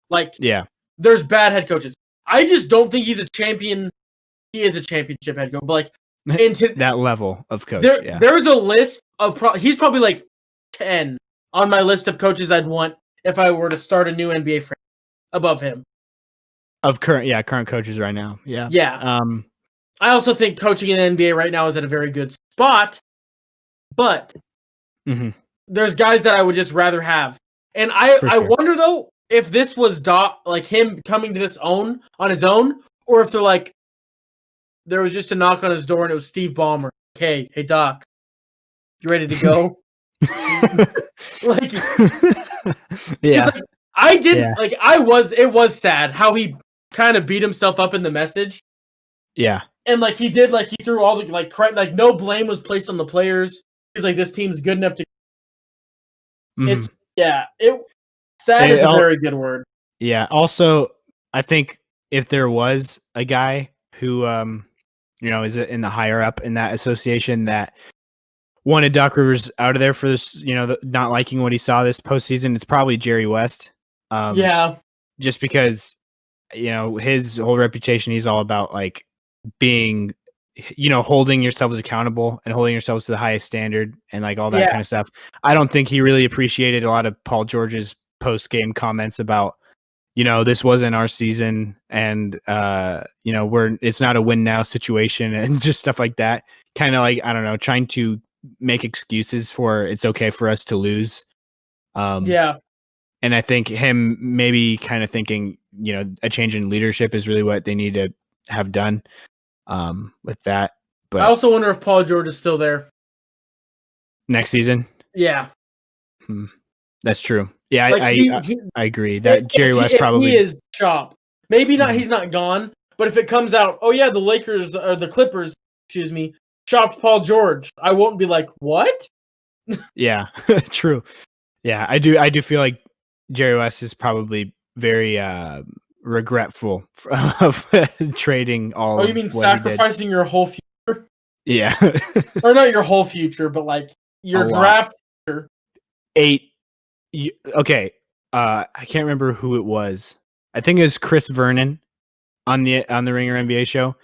Like, yeah, there's bad head coaches. I just don't think he's a champion. He is a championship head coach, but like into that level of coach. There's a list of he's probably like 10 on my list of coaches I'd want if I were to start a new NBA franchise above him. Of current coaches right now. Yeah. Yeah. I also think coaching in the NBA right now is at a very good spot, but there's guys that I would just rather have. And I wonder though if this was Doc, like him coming to this on his own, or if they're like there was just a knock on his door and it was Steve Ballmer. Hey Doc, you ready to go? Like, yeah. Like, I didn't like. It was sad how he kind of beat himself up in the message. Yeah, and like he threw all the like no blame was placed on the players. He's like, this team's good enough to. It's sad is a very good word. Yeah. Also, I think if there was a guy who is in the higher up in that association that wanted Doc Rivers out of there for this, not liking what he saw this postseason, it's probably Jerry West. Just because, his whole reputation, he's all about like being, holding yourselves accountable and holding yourselves to the highest standard and like all that kind of stuff. I don't think he really appreciated a lot of Paul George's post-game comments about, this wasn't our season and, it's not a win now situation and just stuff like that. Kind of like, I don't know, trying to make excuses for it's okay for us to lose. And I think him maybe kind of thinking, a change in leadership is really what they need to have done with that. But I also wonder if Paul George is still there next season. Yeah. That's true. Yeah, like I agree that Jerry West probably he is chopped. Maybe not. He's not gone. But if it comes out, oh yeah, the Lakers or the Clippers, chopped Paul George, I won't be like, what? Yeah, true. Yeah, I do feel like Jerry West is probably very regretful of trading all. Oh, you mean sacrificing your whole future? Yeah, or not your whole future, but like your draft future. 8. Okay, I can't remember who it was. I think it was Chris Vernon on the Ringer NBA show,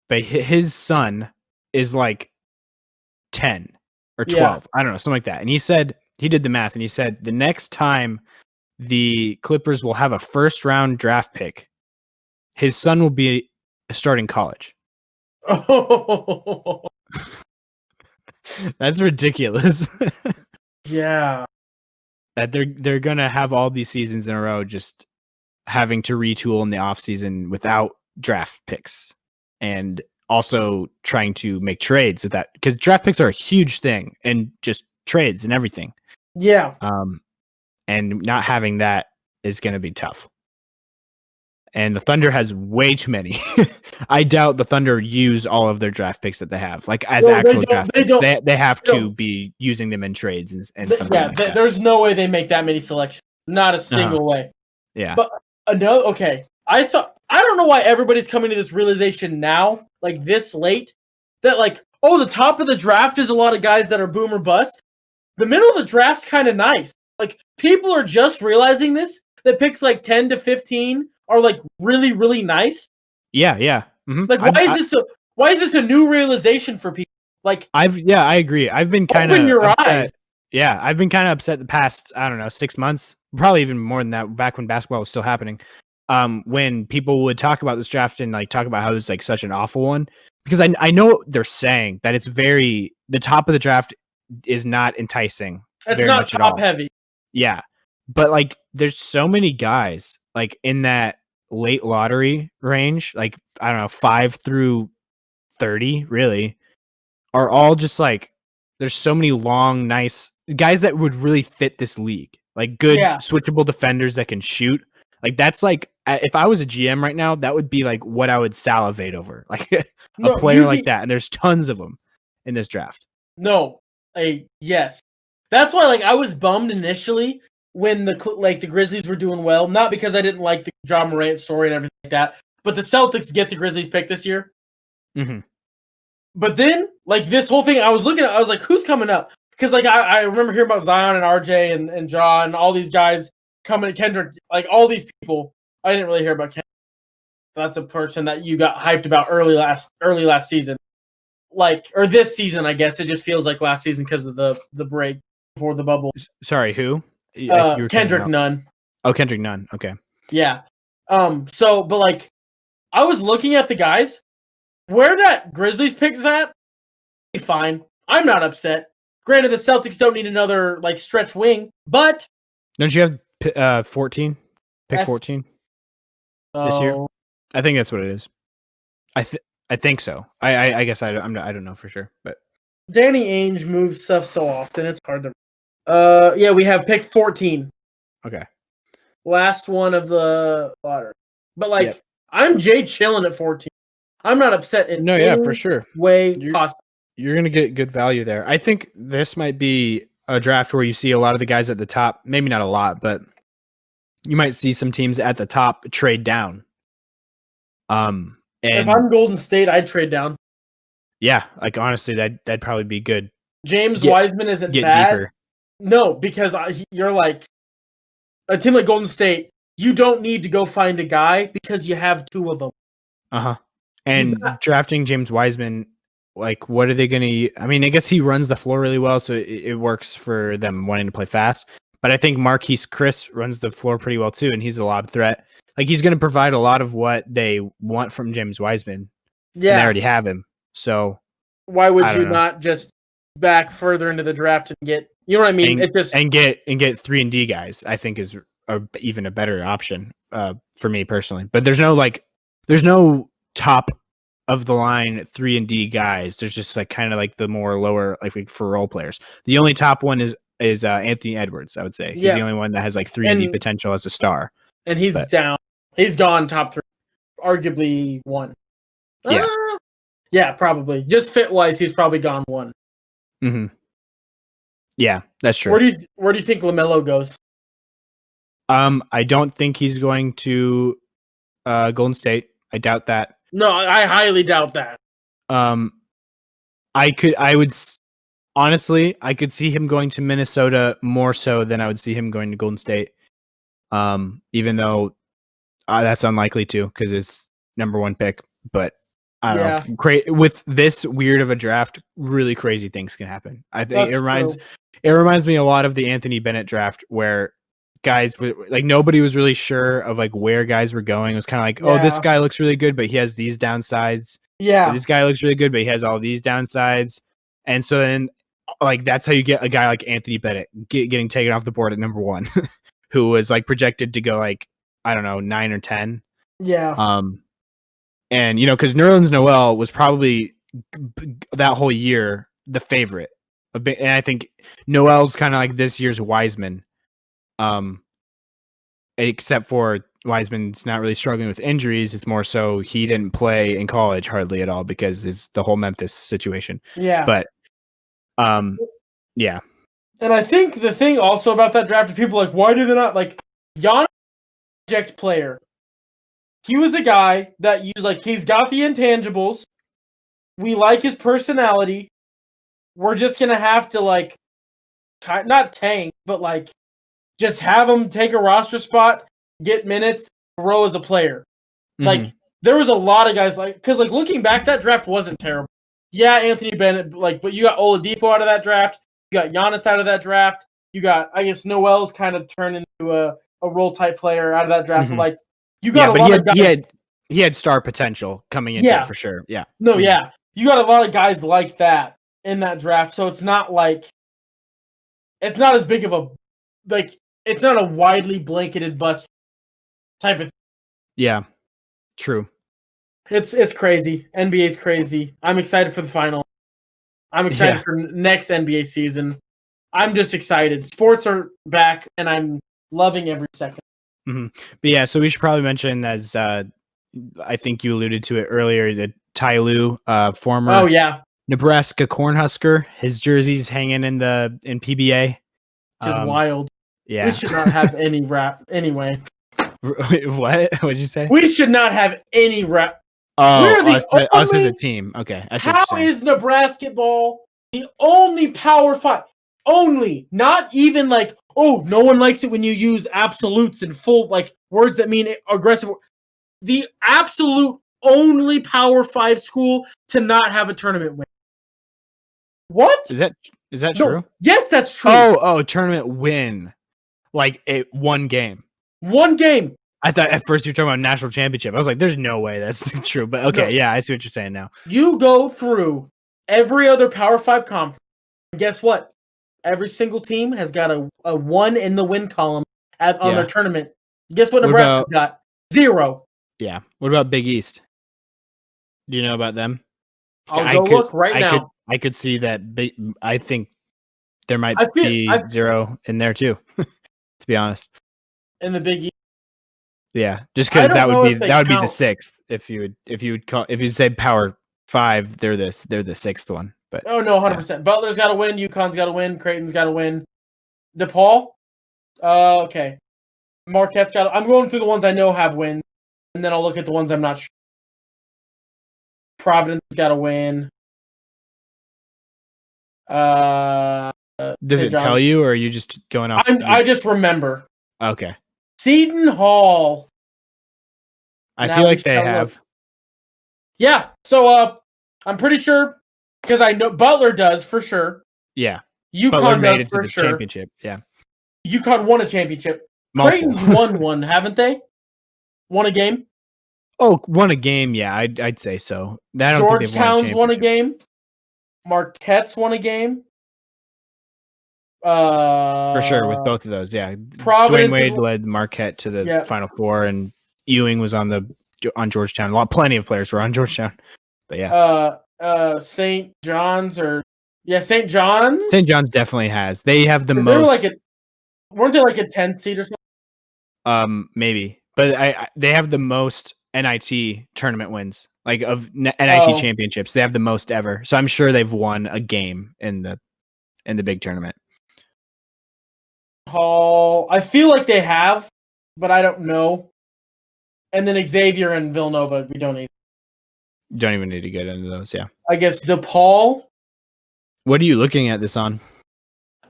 but his son is like 10 or 12. I don't know, something like that. And he said he did the math, and he said the next time the Clippers will have a first-round draft pick, his son will be starting college. Oh, that's ridiculous. Yeah. That they're gonna have all these seasons in a row just having to retool in the offseason without draft picks, and also trying to make trades with that, because draft picks are a huge thing and just trades and everything. Yeah. And not having that is gonna be tough. And the Thunder has way too many. I doubt the Thunder use all of their draft picks that they have, like as actual draft picks. They have to be using them in trades and something like that. There's no way they make that many selections. Not a single way. Yeah. But okay. I don't know why everybody's coming to this realization now, like this late, that like, oh, the top of the draft is a lot of guys that are boom or bust. The middle of the draft's kind of nice. Like, people are just realizing this, that picks like 10 to 15 are like really, really nice. Yeah. Mm-hmm. Like, why is this a new realization for people? Like, I agree. I've been kind open of your upset. eyes. Yeah, I've been kind of upset the past, I don't know, 6 months, probably even more than that, back when basketball was still happening. When people would talk about this draft and like talk about how it's like such an awful one, because I know what they're saying, that it's the top of the draft is not enticing It's very not much at top all. heavy. Yeah. But like there's so many guys like in that late lottery range, like I don't know, 5 through 30 really, are all just like there's so many long, nice guys that would really fit this league. Like good Yeah. switchable defenders that can shoot. Like that's like if I was a GM right now, that would be like what I would salivate over. Like a player like that. And there's tons of them in this draft. No. Yes. That's why like I was bummed initially when the Grizzlies were doing well, not because I didn't like the John Morant story and everything like that, but the Celtics get the Grizzlies pick this year. Mm-hmm. But then, like this whole thing, I was looking at, I was like, who's coming up? Because like I remember hearing about Zion and RJ and Ja and all these guys coming, Kendrick, like all these people. I didn't really hear about Kendrick. That's a person that you got hyped about early last season, like or this season. I guess it just feels like last season because of the break before the bubble. Sorry, who? Kendrick Nunn. Oh, Kendrick Nunn. Okay. Yeah. So, but like, I was looking at the guys where that Grizzlies pick is at. Fine. I'm not upset. Granted, the Celtics don't need another like stretch wing, but don't you have 14? Pick 14 this year? I think that's what it is. I think so. I guess I don't know for sure, but Danny Ainge moves stuff so often it's hard to. Yeah, we have pick 14. Okay. Last one of the lottery, but like I'm Jay chilling at 14. I'm not upset in any for sure way possible. You're gonna get good value there. I think this might be a draft where you see a lot of the guys at the top. Maybe not a lot, but you might see some teams at the top trade down. And if I'm Golden State, I'd trade down. Yeah, like honestly, that'd probably be good. James Wiseman isn't bad. Deeper. No, because you're like a team like Golden State. You don't need to go find a guy because you have two of them. And drafting James Wiseman, like, what are they going to? I mean, I guess he runs the floor really well, so it works for them wanting to play fast. But I think Marquise Chris runs the floor pretty well too, and he's a lob threat. Like he's going to provide a lot of what they want from James Wiseman. Yeah, and they already have him. So why would you not just back further into the draft and get? You know what I mean? And get 3-and-D guys. I think is even a better option for me personally. But there's no top of the line 3-and-D guys. There's just like kind of like the more lower like for role players. The only top one is Anthony Edwards. I would say he's the only one that has like 3-and-D potential as a star. And he's down. He's gone top 3, arguably 1. Yeah. Yeah, probably. Just fit wise, he's probably gone 1. Mm-hmm. Yeah, that's true. Where do you think LaMelo goes? I don't think he's going to Golden State. I doubt that. No, I highly doubt that. I would honestly, I could see him going to Minnesota more so than I would see him going to Golden State. Even though that's unlikely to because it's number 1 pick, but I don't know. With this weird of a draft, really crazy things can happen. I think it reminds me a lot of the Anthony Bennett draft where guys like nobody was really sure of like where guys were going. It was kind of like, oh, this guy looks really good, but he has these downsides. Yeah, or this guy looks really good, but he has all these downsides. And so then, like that's how you get a guy like Anthony Bennett getting taken off the board at number 1, who was like projected to go like I don't know 9 or 10. Yeah. And you know because Nerlens Noel was probably that whole year the favorite. And I think Noel's kind of like this year's Wiseman. Except for Wiseman's not really struggling with injuries. It's more so he didn't play in college hardly at all because it's the whole Memphis situation. Yeah. But, yeah. And I think the thing also about that draft is people like, why do they not like Giannis project player? He was a guy that you like. He's got the intangibles. We like his personality. We're just gonna have to like, not tank, but like. Just have him take a roster spot, get minutes, grow as a player. Like there was a lot of guys like because like looking back, that draft wasn't terrible. Yeah, Anthony Bennett, but you got Oladipo out of that draft. You got Giannis out of that draft. You got, I guess, Noel's kind of turned into a role type player out of that draft. Mhm. But you got a lot of guys. He had star potential coming into it for sure. Yeah. No, yeah. You got a lot of guys like that in that draft. So it's not it's not as big of a it's not a widely blanketed bust type of thing. Yeah. True. It's crazy. NBA's crazy. I'm excited for the final. I'm excited for next NBA season. I'm just excited. Sports are back, and I'm loving every second. Mm-hmm. But yeah, so we should probably mention, as I think you alluded to it earlier, that Ty Lue, former Nebraska Cornhusker, his jersey's hanging in PBA. Which is wild. Yeah. We should not have any rap anyway. What? What'd you say? We should not have any rap. Oh, us as a team. Okay. How is Nebraska ball the only Power 5? Only. Not even no one likes it when you use absolutes and full words that mean aggressive. The absolute only Power 5 school to not have a tournament win. What? Is that true? Yes, that's true. Oh, tournament win. One game. One game. I thought at first you were talking about national championship. I was like, there's no way that's true. But okay, yeah, I see what you're saying now. You go through every other Power 5 conference. And guess what? Every single team has got a 1 in the win column on their tournament. Guess what Nebraska's got? 0. Yeah. What about Big East? Do you know about them? I'll go look right now. I could see that. I think there might be 0 in there too, to be honest. In the Big East? Yeah, just because that would be the 6th if you'd say Power 5, they're the 6th one. But no, 100%. Yeah. Butler's got to win. UConn's got to win. Creighton's got to win. DePaul, okay. Marquette's got. I'm going through the ones I know have wins, and then I'll look at the ones I'm not sure. Providence got to win. Does it tell you, or are you just going off? I just remember. Okay. Seton Hall. I feel like they have. Look. Yeah. So I'm pretty sure because I know Butler does for sure. Yeah. UConn made it to the championship. Yeah. UConn won a championship. Creighton's won one, haven't they? Won a game? Oh, won a game. Yeah, I'd say so. Georgetown's won a game. Marquette's won a game. For sure, with both of those, yeah. Dwayne Wade led Marquette to the Final Four, and Ewing was on Georgetown. Plenty of players were on Georgetown, but yeah. St. John's St. John's. St. John's definitely has. They have the most. Weren't they like a 10th seed or something? Maybe, but they have the most NIT tournament wins, of NIT championships. They have the most ever. So I'm sure they've won a game in the big tournament. I feel like they have, but I don't know. And then Xavier and Villanova, we don't need. You don't even need to get into those, yeah. I guess DePaul. What are you looking at this on?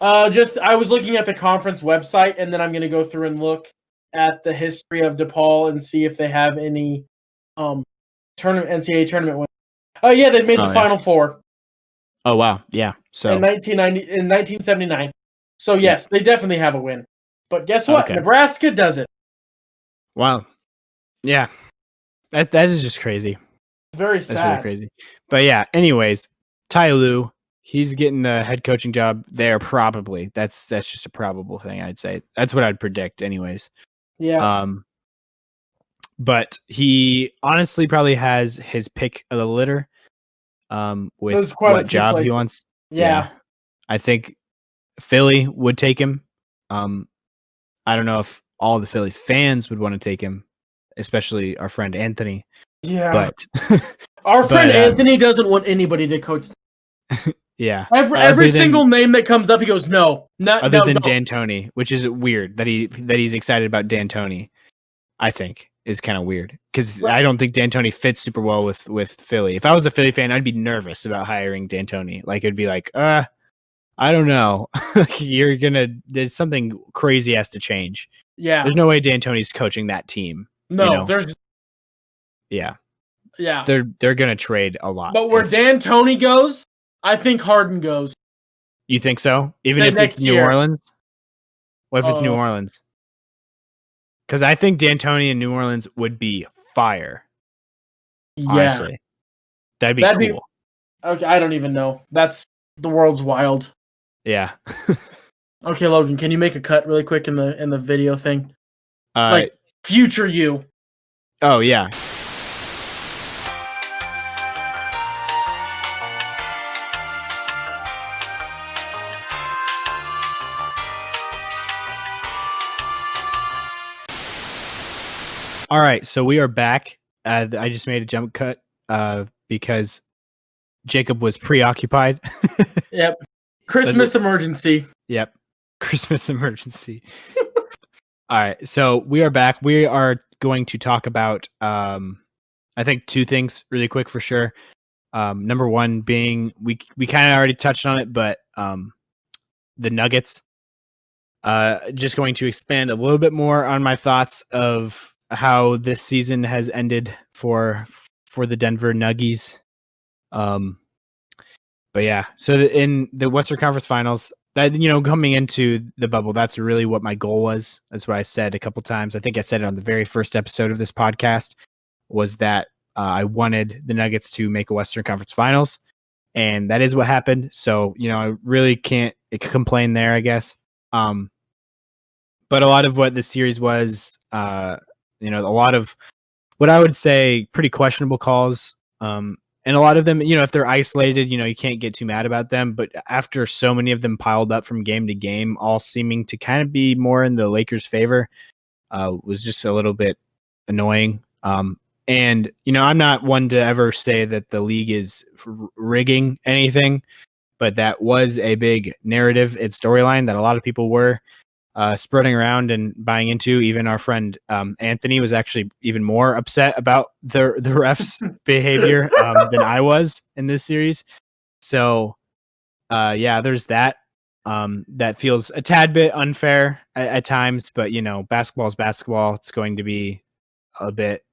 I was looking at the conference website, and then I'm going to go through and look at the history of DePaul and see if they have any NCAA tournament wins. Oh yeah, they've made the Final Four. Oh wow, yeah. So in 1979. So yes, they definitely have a win. But guess what? Okay. Nebraska does it. Wow. Yeah. That is just crazy. It's very sad. That's really crazy. But yeah, anyways, Ty Lue, he's getting the head coaching job there probably. That's just a probable thing, I'd say. That's what I'd predict anyways. Yeah. But he honestly probably has his pick of the litter with what job he wants. Yeah. I think Philly would take him. I don't know if all the Philly fans would want to take him, especially our friend Anthony. Yeah. But our friend Anthony doesn't want anybody to coach. Yeah. Every single name that comes up, he goes, no. Other than D'Antoni, which is weird that he's excited about D'Antoni, I think is kind of weird because I don't think D'Antoni fits super well with Philly. If I was a Philly fan, I'd be nervous about hiring D'Antoni. It'd be like, I don't know. There's something crazy has to change. Yeah. There's no way D'Antoni's coaching that team. No, there's. Yeah. Yeah. They're gonna trade a lot. But where D'Antoni goes, I think Harden goes. You think so? Even Say if it's next New year. Orleans? What if it's New Orleans? Because I think D'Antoni in New Orleans would be fire. Yeah. Honestly. That'd be cool. Okay, I don't even know. The world's wild. Yeah. Okay, Logan, can you make a cut really quick in the video thing? Like future you. Oh yeah. All right, so we are back. I just made a jump cut because Jacob was preoccupied. Yep. Christmas emergency. Yep. Christmas emergency. All right, so we are back. We are going to talk about I think two things really quick for sure. Number one being we kind of already touched on it, but the Nuggets. Just going to expand a little bit more on my thoughts of how this season has ended for the Denver Nuggies. But yeah, so in the Western Conference Finals, that coming into the bubble, that's really what my goal was. That's what I said a couple times. I think I said it on the very first episode of this podcast, was that I wanted the Nuggets to make a Western Conference Finals, and that is what happened. So I really can't complain there, I guess. But a lot of what the series was, a lot of what I would say pretty questionable calls. And a lot of them, if they're isolated, you can't get too mad about them. But after so many of them piled up from game to game, all seeming to kind of be more in the Lakers' favor, was just a little bit annoying. And I'm not one to ever say that the league is rigging anything, but that was a big narrative and storyline that a lot of people were spreading around and buying into. Even our friend Anthony was actually even more upset about the refs' behavior than I was in this series. So, yeah, there's that. That feels a tad bit unfair at times, but basketball is basketball. It's going to be a bit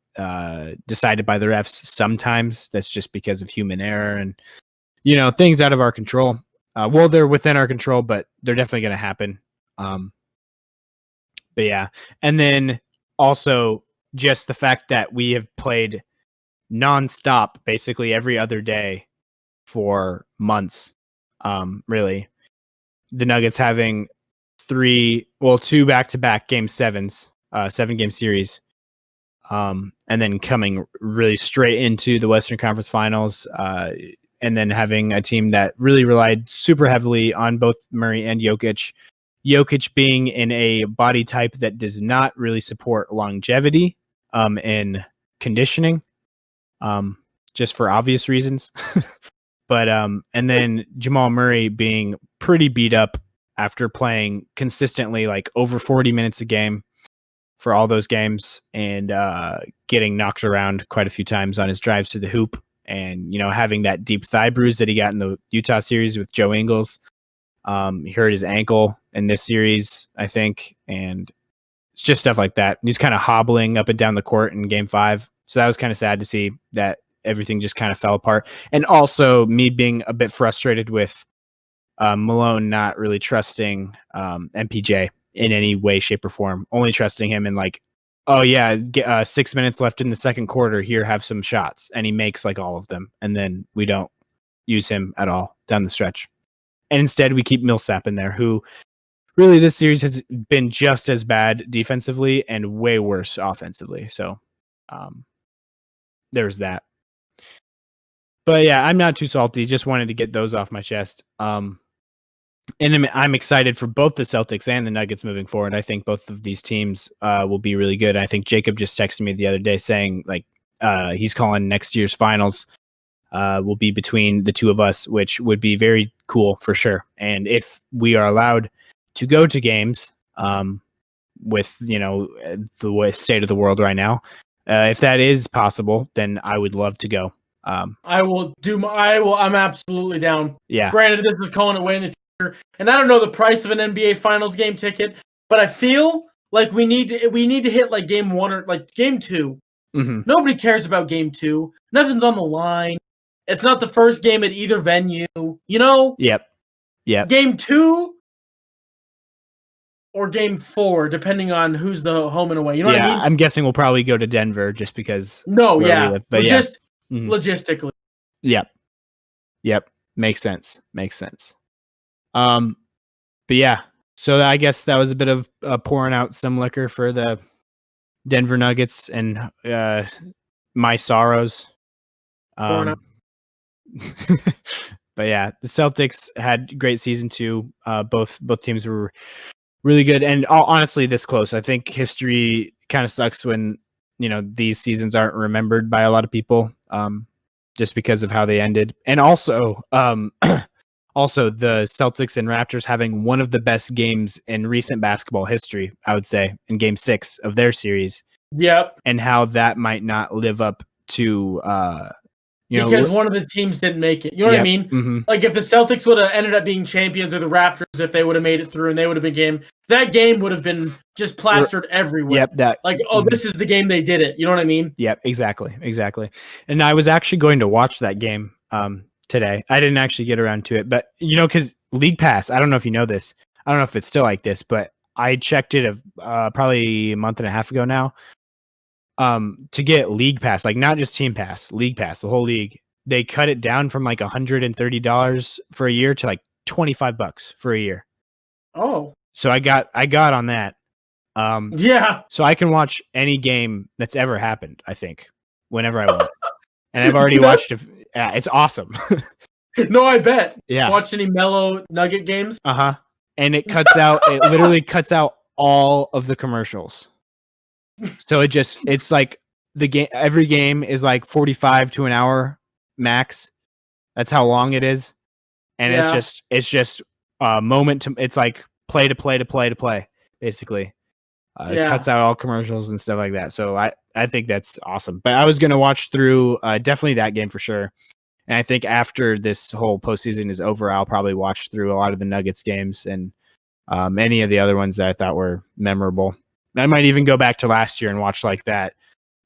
decided by the refs sometimes. That's just because of human error and things out of our control. Well, they're within our control, but they're definitely going to happen. But yeah, and then also just the fact that we have played nonstop basically every other day for months. Really, the Nuggets having two back-to-back game sevens, 7-game series, and then coming really straight into the Western Conference Finals, and then having a team that really relied super heavily on both Murray and Jokic. Jokic being in a body type that does not really support longevity in conditioning, just for obvious reasons. But and then Jamal Murray being pretty beat up after playing consistently like over 40 minutes a game for all those games, and getting knocked around quite a few times on his drives to the hoop, and having that deep thigh bruise that he got in the Utah series with Joe Ingles. He hurt his ankle in this series, I think, and it's just stuff like that. He's kind of hobbling up and down the court in Game 5, so that was kind of sad to see that everything just kind of fell apart. And also me being a bit frustrated with Malone not really trusting MPJ in any way, shape, or form. Only trusting him in like, oh yeah, 6 minutes left in the second quarter. Here, have some shots, and he makes like all of them, and then we don't use him at all down the stretch. And instead, we keep Millsap in there, who really this series has been just as bad defensively and way worse offensively. So there's that. But yeah, I'm not too salty. Just wanted to get those off my chest. And I'm excited for both the Celtics and the Nuggets moving forward. I think both of these teams will be really good. I think Jacob just texted me the other day saying like he's calling next year's finals will be between the two of us, which would be very cool for sure. And if we are allowed to go to games with the state of the world right now, if that is possible, then I would love to go. I'm absolutely down. Yeah. Granted, this is calling it way in the future, and I don't know the price of an NBA Finals game ticket, but I feel like we need to hit like game 1 or like game 2 Mhm. Nobody cares about game 2. Nothing's on the line. It's not the first game at either venue. You know, Yep. game 2 or game 4, depending on who's the home and away. You know what I Yeah, mean? I'm guessing we'll probably go to Denver just because No, where we yeah. live. But yeah. Logistically. Yep. Yep. Makes sense. But yeah. So I guess that was a bit of pouring out some liquor for the Denver Nuggets and my sorrows. Pouring out. But yeah, the Celtics had great season 2. Both teams were really good, and honestly, this close. I think history kind of sucks when these seasons aren't remembered by a lot of people, just because of how they ended, and also, also the Celtics and Raptors having one of the best games in recent basketball history. I would say in Game 6 of their series. Yep. And how that might not live up to because one of the teams didn't make it. You know what I mean? Mm-hmm. Like if the Celtics would have ended up being champions, or the Raptors, if they would have made it through and they would have been that game would have been just plastered everywhere. Yep. This is the game they did it. You know what I mean? Yep. Exactly. And I was actually going to watch that game today. I didn't actually get around to it, but because League Pass, I don't know if you know this. I don't know if it's still like this, but I checked it probably a month and a half ago now. To get League Pass, like not just Team Pass, League Pass, the whole league, they cut it down from like $130 for a year to like $25 for a year. Oh, so I got on that. Yeah. So I can watch any game that's ever happened, I think, whenever I want. And I've already watched it. Yeah, it's awesome. No, I bet. Yeah. Watched any Mellow Nugget games? Uh-huh. And it literally cuts out all of the commercials. So it's like the game, every game is like 45 to an hour max. That's how long it is. And it's just moment to, it's like play to play, basically. It cuts out all commercials and stuff like that. So I think that's awesome. But I was going to watch through definitely that game for sure. And I think after this whole postseason is over, I'll probably watch through a lot of the Nuggets games and any of the other ones that I thought were memorable. I might even go back to last year and watch like that,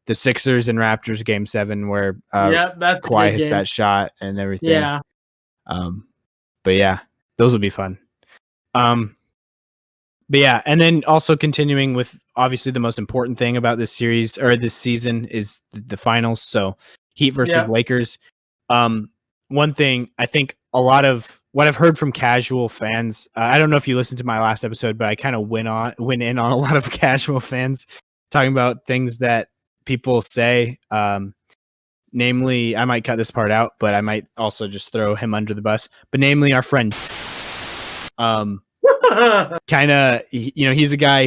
the Sixers and Raptors game 7 where that's Kawhi hits that shot and everything. Yeah. But yeah, those will be fun. But yeah, and then also continuing with obviously the most important thing about this series or this season is the finals. So Heat versus Lakers. One thing I think a lot of what I've heard from casual fans, I don't know if you listened to my last episode, but I kind of went in on a lot of casual fans talking about things that people say. Namely, I might cut this part out, but I might also just throw him under the bus. But namely, our friend, kind of, he's a guy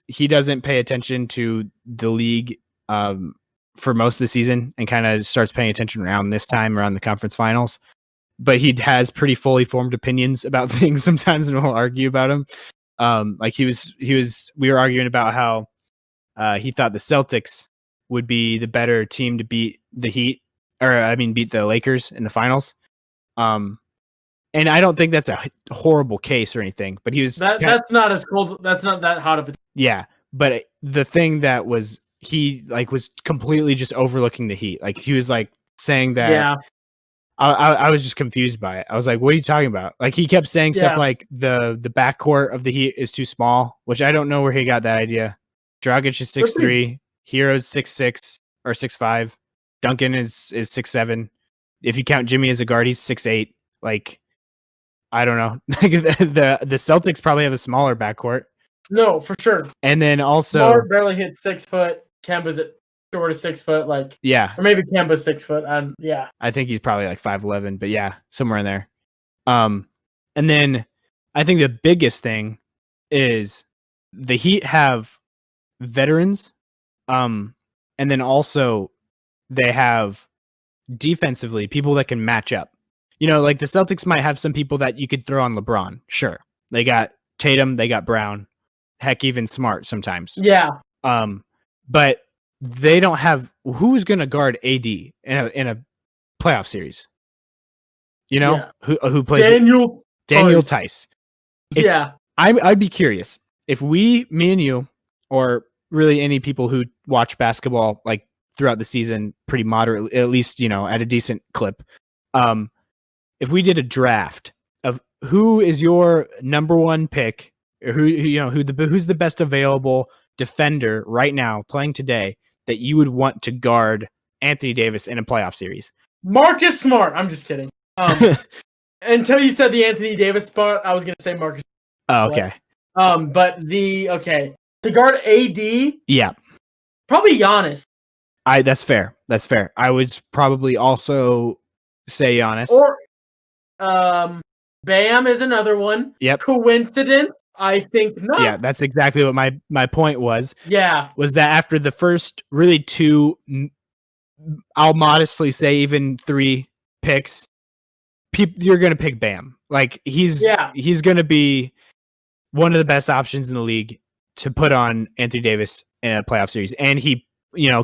he doesn't pay attention to the league for most of the season and kind of starts paying attention around the conference finals. But he has pretty fully formed opinions about things sometimes, and we'll argue about them. Like we were arguing about how he thought the Celtics would be the better team to beat the Heat, beat the Lakers in the finals. And I don't think that's a horrible case or anything, but he was that's not as cool. That's not that hot of a. Yeah, but the thing that was he was completely just overlooking the Heat. Like he was like saying that. Yeah. I was just confused by it. I was like, "What are you talking about?" Like he kept saying stuff like the backcourt of the Heat is too small, which I don't know where he got that idea. Dragic is 6'3", Hero's 6'6" or 6'5", Duncan is 6'7". If you count Jimmy as a guard, he's 6'8". Like I don't know. the Celtics probably have a smaller backcourt. No, for sure. And then also Smart barely hit 6 foot. Kemba's at short of 6 foot, or maybe Kemba's 6 foot. I think he's probably like 5'11", but yeah, somewhere in there. And then I think the biggest thing is the Heat have veterans, and then also they have defensively people that can match up. Like the Celtics might have some people that you could throw on LeBron. Sure, they got Tatum, they got Brown, heck, even Smart sometimes. Yeah. But they don't have who's going to guard AD in a playoff series. Who plays Daniel Tice. I'd be curious if me and you, or really any people who watch basketball like throughout the season pretty moderately, at least, at a decent clip. If we did a draft of who is your number one pick, or who's the best available defender right now playing today that you would want to guard Anthony Davis in a playoff series? Marcus Smart. I'm just kidding. Until you said the Anthony Davis spot, I was going to say Marcus. Oh, okay. But to guard AD, yeah, probably Giannis. That's fair. That's fair. I would probably also say Giannis. Or Bam is another one. Yep. Coincidence? I think not. Yeah, that's exactly what my point was. Yeah. Was that after the first really two, I'll modestly say even 3 picks, you're going to pick Bam. Like he's going to be one of the best options in the league to put on Anthony Davis in a playoff series. And he,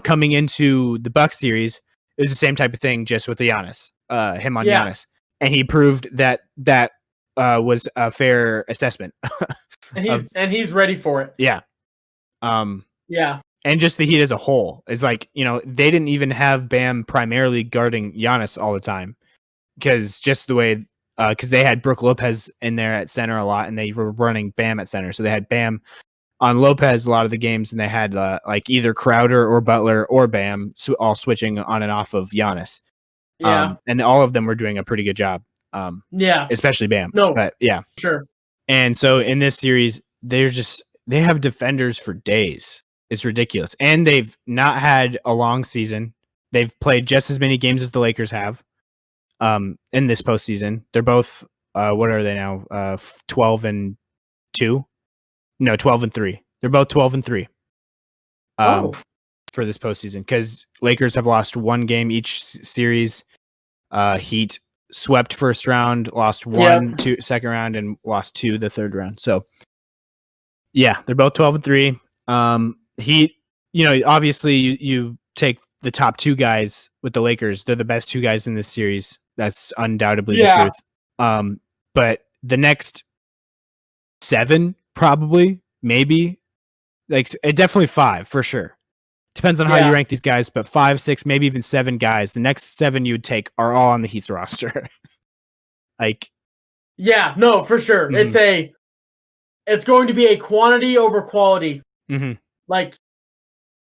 coming into the Bucks series, it was the same type of thing, just with the Giannis, him on Giannis. And he proved that was a fair assessment. and he's ready for it. Yeah. Yeah. And just the Heat as a whole is like, they didn't even have Bam primarily guarding Giannis all the time, because just the way, because they had Brook Lopez in there at center a lot, and they were running Bam at center. So they had Bam on Lopez a lot of the games, and they had like either Crowder or Butler or Bam all switching on and off of Giannis. Yeah. And all of them were doing a pretty good job. Especially Bam. No, but yeah, sure. And so in this series, they have defenders for days. It's ridiculous. And they've not had a long season. They've played just as many games as the Lakers have in this postseason. They're both, what are they now? 12-2? No, 12-3. They're both 12-3 for this postseason, because Lakers have lost 1 game each series. Heat swept first round, lost 1 to second round, and lost 2 the third round. So yeah, they're both 12-3. Heat, obviously you take the top 2 guys with the Lakers. They're the best 2 guys in this series. That's undoubtedly the truth. But the next 7, probably, maybe, like definitely 5 for sure. Depends on how you rank these guys, but 5, 6, maybe even 7 guys. The next 7 you would take are all on the Heat's roster. Like, no, for sure. Mm-hmm. It's going to be a quantity over quality. Mm-hmm. Like,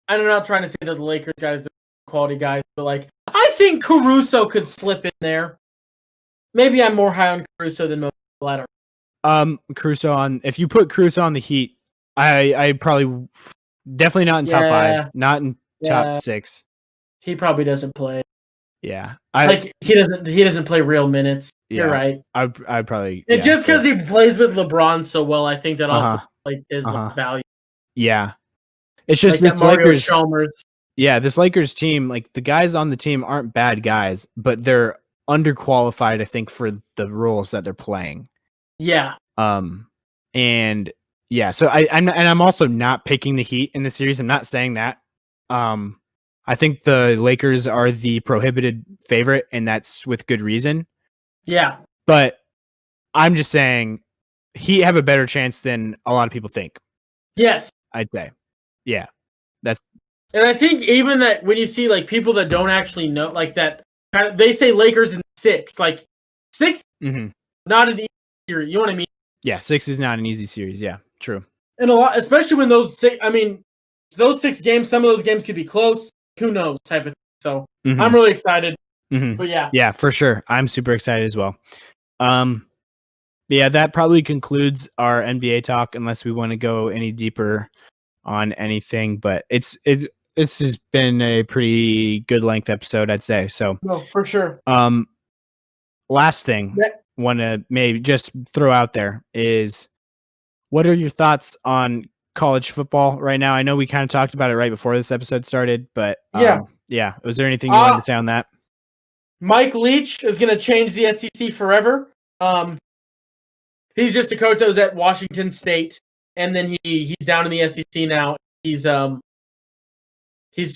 I'm not trying to say that the Lakers guys are quality guys, but like, I think Caruso could slip in there. Maybe I'm more high on Caruso than most people. I don't. Caruso if you put Caruso on the Heat, I probably definitely not in top 5, not in top 6. He probably doesn't play. Yeah, he doesn't play real minutes. You're right. I'd probably. And just because he plays with LeBron so well, I think that also like his value. Yeah, it's just like this Lakers. Chalmers. Yeah, this Lakers team, like the guys on the team aren't bad guys, but they're underqualified, I think, for the roles that they're playing. Yeah. And yeah, so I'm also not picking the Heat in the series. I'm not saying that. I think the Lakers are the prohibited favorite, and that's with good reason. Yeah. But I'm just saying Heat have a better chance than a lot of people think. Yes. I'd say. Yeah. And I think even that when you see like people that don't actually know, like that, they say Lakers in 6. Like 6, not an easy series. You know what I mean? Yeah, 6 is not an easy series. Yeah, true. And a lot, especially when those 6 games, some of those games could be close. Who knows? Type of thing. So I'm really excited. But yeah, for sure. I'm super excited as well. Yeah, that probably concludes our NBA talk, unless we want to go any deeper on anything. But this has been a pretty good length episode, I'd say. So no, for sure. Last thing want to maybe just throw out there is, what are your thoughts on college football right now? I know we kind of talked about it right before this episode started, but yeah. Was there anything you wanted to say on that? Mike Leach is going to change the SEC forever. He's just a coach that was at Washington State, and then he's down in the SEC now. He's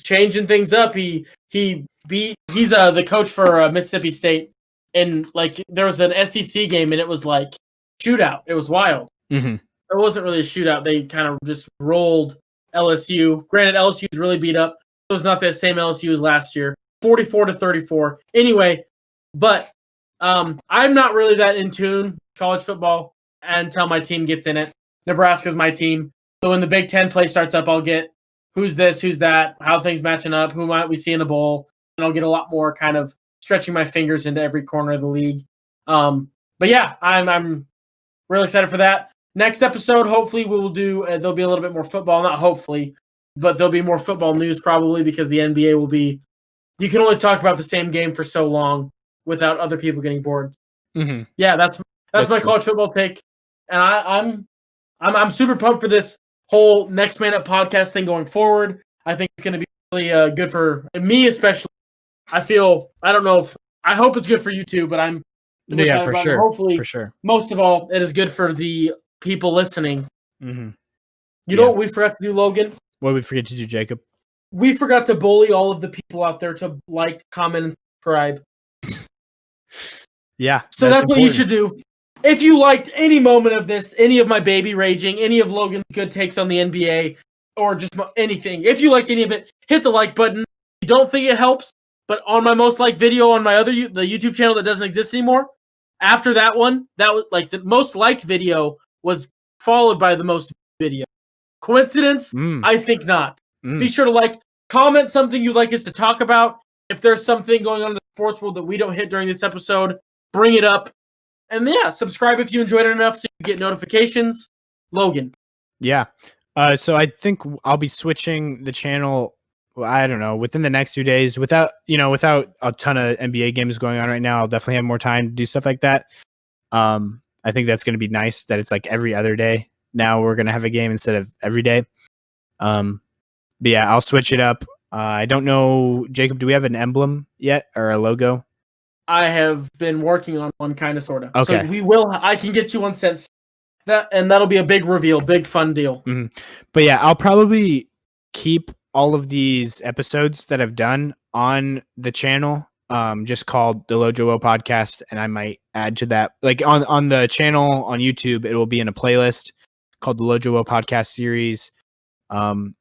changing things up. He's the coach for Mississippi State, and like there was an SEC game, and it was like shootout. It was wild. It wasn't really a shootout. They kind of just rolled LSU. Granted, LSU is really beat up, was not that same LSU as last year. 44-34. Anyway, but I'm not really that in tune with college football until my team gets in it. Nebraska's my team. So when the Big Ten play starts up, I'll get who's this, who's that, how things matching up, who might we see in a bowl, and I'll get a lot more kind of stretching my fingers into every corner of the league. But yeah, I'm really excited for that. Next episode, hopefully we will do, there'll be a little bit more football, not hopefully, but there'll be more football news probably because the NBA will be, you can only talk about the same game for so long without other people getting bored. Mm-hmm. Yeah, that's my true. college football take. And I'm super pumped for this whole Next Man Up podcast thing going forward. I think it's going to be really good for me, especially. I hope it's good for you too, but I'm Yeah, for sure. Hopefully, for sure. Most of all, it is good for the people listening. Mm-hmm. You know what we forgot to do, Logan? What did we forget to do, Jacob? We forgot to bully all of the people out there to like, comment, and subscribe. Yeah. So that's what you should do. If you liked any moment of this, any of my baby raging, any of Logan's good takes on the NBA, or just anything, if you liked any of it, hit the like button. If you don't think it helps, but on my most liked video on my the YouTube channel that doesn't exist anymore, after that one, that was like the most liked video was followed by the most video. Coincidence? I think not. Be sure to comment something you'd like us to talk about. If there's something going on in the sports world that we don't hit during this episode, bring it up. And yeah, subscribe if you enjoyed it enough so you get notifications. Logan. Yeah. So I think I'll be switching the channel, I don't know, within the next 2 days without a ton of NBA games going on right now. I'll definitely have more time to do stuff like that. I think that's going to be nice that it's like every other day. Now we're going to have a game instead of every day. But yeah, I'll switch it up. I don't know, Jacob, do we have an emblem yet or a logo? I have been working on one kind of, sort of. Okay. So I can get you one sent. That'll be a big reveal, big fun deal. Mm-hmm. But yeah, I'll probably keep all of these episodes that I've done on the channel, just called the LoJoWo podcast, and I might add to that. Like on the channel on YouTube, it will be in a playlist called the LoJoWo podcast series. And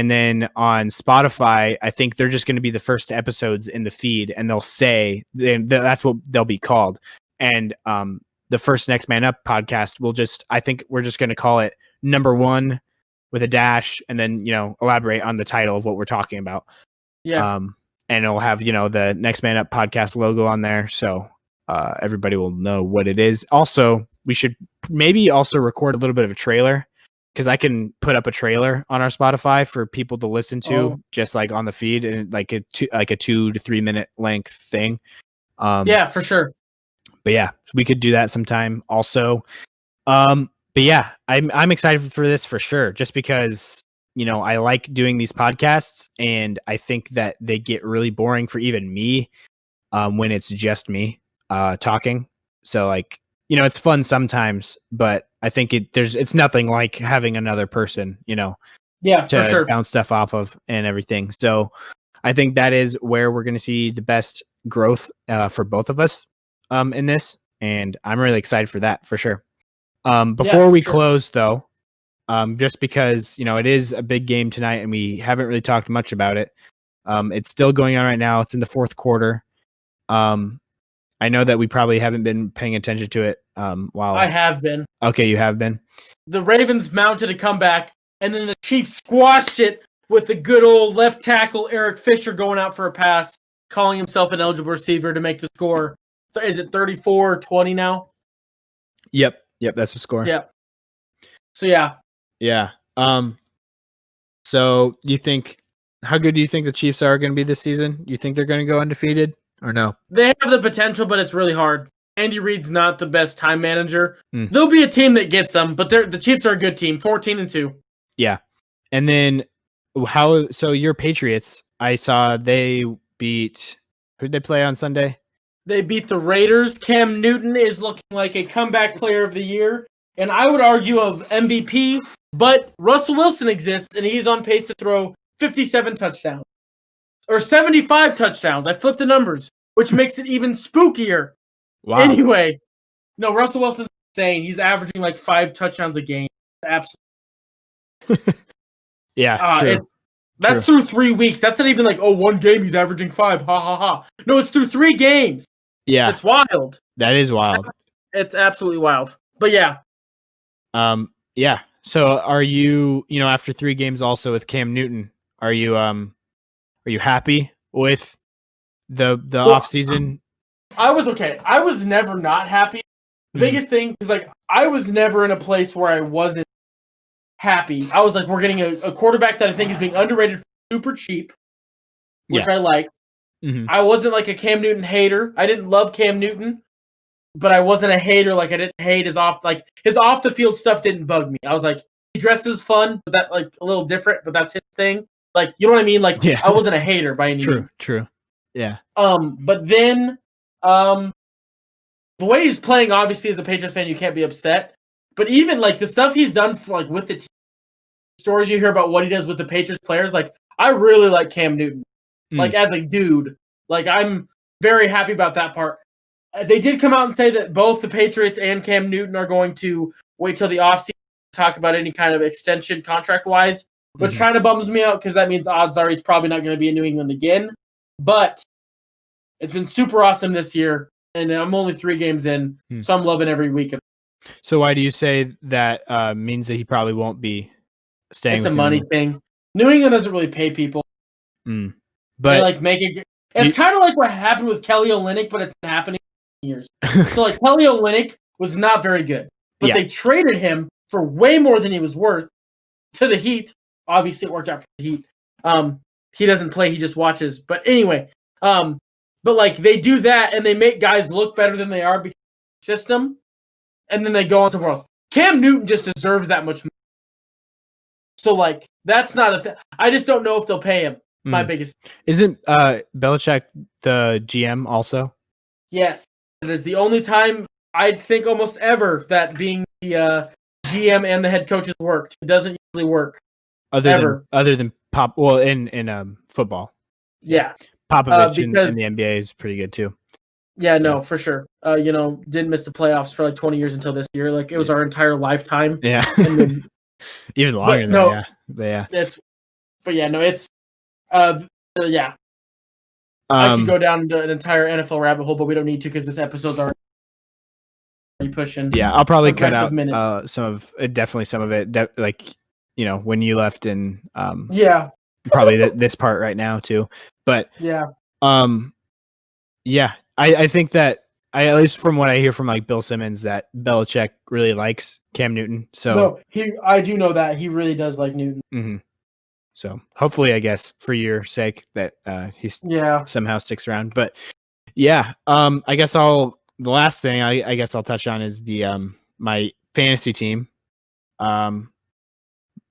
then on Spotify, I think they're just going to be the first episodes in the feed, and they'll say that's what they'll be called. And the first Next Man Up podcast I think we're just going to call it number 1 with a dash, and then elaborate on the title of what we're talking about. Yeah. And it'll have the Next Man Up podcast logo on there, so everybody will know what it is. Also, we should maybe also record a little bit of a trailer, because I can put up a trailer on our Spotify for people to listen to, just like on the feed, and like a 2 to 3 minute length thing. Yeah, for sure. But yeah, we could do that sometime also. But yeah, I'm excited for this for sure, just because I like doing these podcasts, and I think that they get really boring for even me when it's just me talking. So it's fun sometimes, but I think it's nothing like having another person, yeah, to for sure. bounce stuff off of and everything. So I think that is where we're going to see the best growth for both of us in this, and I'm really excited for that for sure. Before we close though, just because it is a big game tonight and we haven't really talked much about it. It's still going on right now. It's in the fourth quarter. I know that we probably haven't been paying attention to it. While I have been. Okay, you have been. The Ravens mounted a comeback, and then the Chiefs squashed it with the good old left tackle Eric Fisher going out for a pass, calling himself an eligible receiver to make the score. Is it 34-20 now? Yep, that's the score. Yep. So yeah. Yeah. So how good do you think the Chiefs are going to be this season? You think they're going to go undefeated or no? They have the potential, but it's really hard. Andy Reid's not the best time manager. There'll be a team that gets them, but the Chiefs are a good team, 14-2. Yeah. And then so your Patriots, I saw they beat, who'd they play on Sunday? They beat the Raiders. Cam Newton is looking like a comeback player of the year, and I would argue of MVP, but Russell Wilson exists, and he's on pace to throw 57 touchdowns. Or 75 touchdowns. I flipped the numbers, which makes it even spookier. Wow. Anyway, no, Russell Wilson's insane. He's averaging like 5 touchdowns a game. Absolutely. Yeah, true. That's through 3 weeks. That's not even like, oh, 1 game he's averaging 5. Ha ha ha. No, it's through 3 games. Yeah. It's wild. That is wild. It's absolutely wild. But yeah. Yeah. So are you, after 3 games also with Cam Newton, are you happy with the off season? I was okay. I was never not happy. The biggest thing is like I was never in a place where I wasn't happy. I was like, we're getting a quarterback that I think is being underrated, super cheap, which I like. Mm-hmm. I wasn't like a Cam Newton hater. I didn't love Cam Newton, but I wasn't a hater. Like I didn't hate his off the field stuff didn't bug me. I was like, he dresses fun, but that like a little different, but that's his thing. Like, you know what I mean? Like, I wasn't a hater by any means. True. Yeah. But then, the way he's playing, obviously, as a Patriots fan, you can't be upset. But even like the stuff he's done for, like with the team, stories you hear about what he does with the Patriots players, like I really like Cam Newton. Like as a dude, like I'm very happy about that part. They did come out and say that both the Patriots and Cam Newton are going to wait till the offseason to talk about any kind of extension contract-wise, which kind of bums me out because that means odds are he's probably not going to be in New England again. But it's been super awesome this year, and I'm only 3 games in, so I'm loving every week. So why do you say that means that he probably won't be staying? It's a money thing. New England doesn't really pay people. But they like make it. It's kind of like what happened with Kelly Olynyk, but it's been happening for years. So like Kelly Olynyk was not very good, but they traded him for way more than he was worth to the Heat. Obviously, it worked out for the Heat. He doesn't play; he just watches. But anyway, but like they do that, and they make guys look better than they are because of the system, and then they go on somewhere else. Cam Newton just deserves that much money. So like that's not a thing. I just don't know if they'll pay him. My biggest. Isn't Belichick the GM also? Yes, it is the only time I think almost ever that being the GM and the head coach has worked. It doesn't usually work. Other than Pop, well, in football. Yeah, Popovich in the NBA is pretty good too. Yeah, no, for sure. Didn't miss the playoffs for like 20 years until this year. Like it was our entire lifetime. Yeah, then, even longer than that. Yeah, it's yeah. I could go down into an entire NFL rabbit hole, but we don't need to because this episode's already pushing. Yeah, I'll probably cut out minutes. some of it. Like when you left, and probably this part right now too. But I think that at least from what I hear from like Bill Simmons, that Belichick really likes Cam Newton. So I do know that he really does like Newton. Mm-hmm. So hopefully, I guess for your sake that he somehow sticks around. But I guess the last thing I guess I'll touch on is the my fantasy team.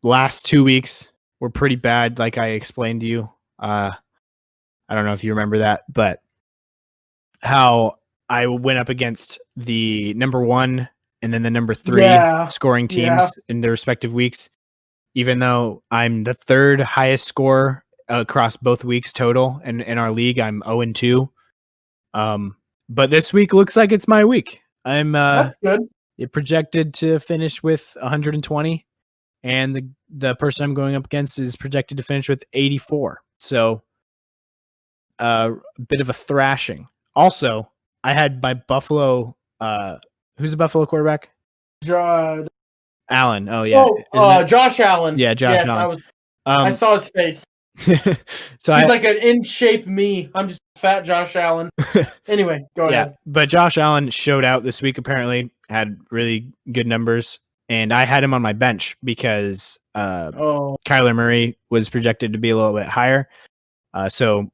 Last 2 weeks were pretty bad, like I explained to you. I don't know if you remember that, but how I went up against the number 1 and then the number 3 scoring teams in their respective weeks. Even though I'm the 3rd highest scorer across both weeks total in our league, I'm 0-2. But this week looks like it's my week. I'm That's good. Projected to finish with 120, and the person I'm going up against is projected to finish with 84. So a bit of a thrashing. Also, I had my Buffalo. Who's the Buffalo quarterback? Allen. Oh yeah. Josh Allen. Yeah, Josh Allen. I saw his face. So he's like an in shape me. I'm just fat Josh Allen. Anyway, go ahead. But Josh Allen showed out this week. Apparently, had really good numbers, and I had him on my bench because Kyler Murray was projected to be a little bit higher. So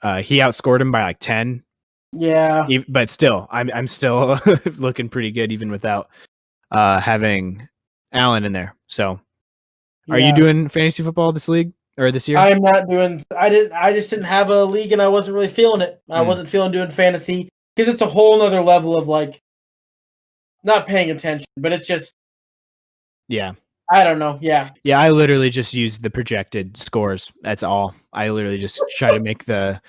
he outscored him by like 10. Yeah, but still, I'm still looking pretty good even without having Allen in there. So, are you doing fantasy football this league or this year? I am not doing. I just didn't have a league, and I wasn't really feeling it. I wasn't feeling doing fantasy because it's a whole nother level of like not paying attention. But it's just, I don't know. Yeah. I literally just use the projected scores. That's all. I literally just try to make the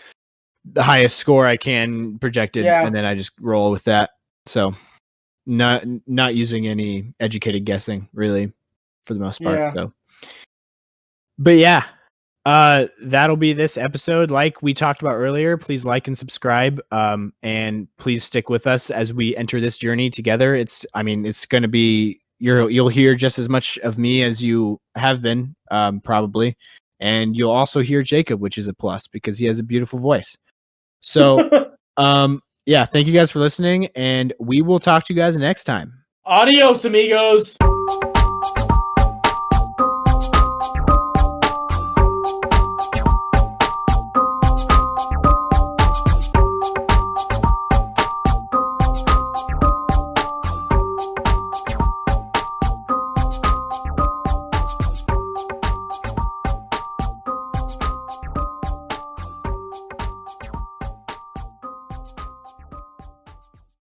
highest score I can projected, and then I just roll with that. So. Not using any educated guessing really for the most part. So, but That'll be this episode. Like we talked about earlier, please like and subscribe. And please stick with us as we enter this journey together. It's going to be, you'll hear just as much of me as you have been, probably. And you'll also hear Jacob, which is a plus because he has a beautiful voice. So, yeah, thank you guys for listening, and we will talk to you guys next time. Adios, amigos.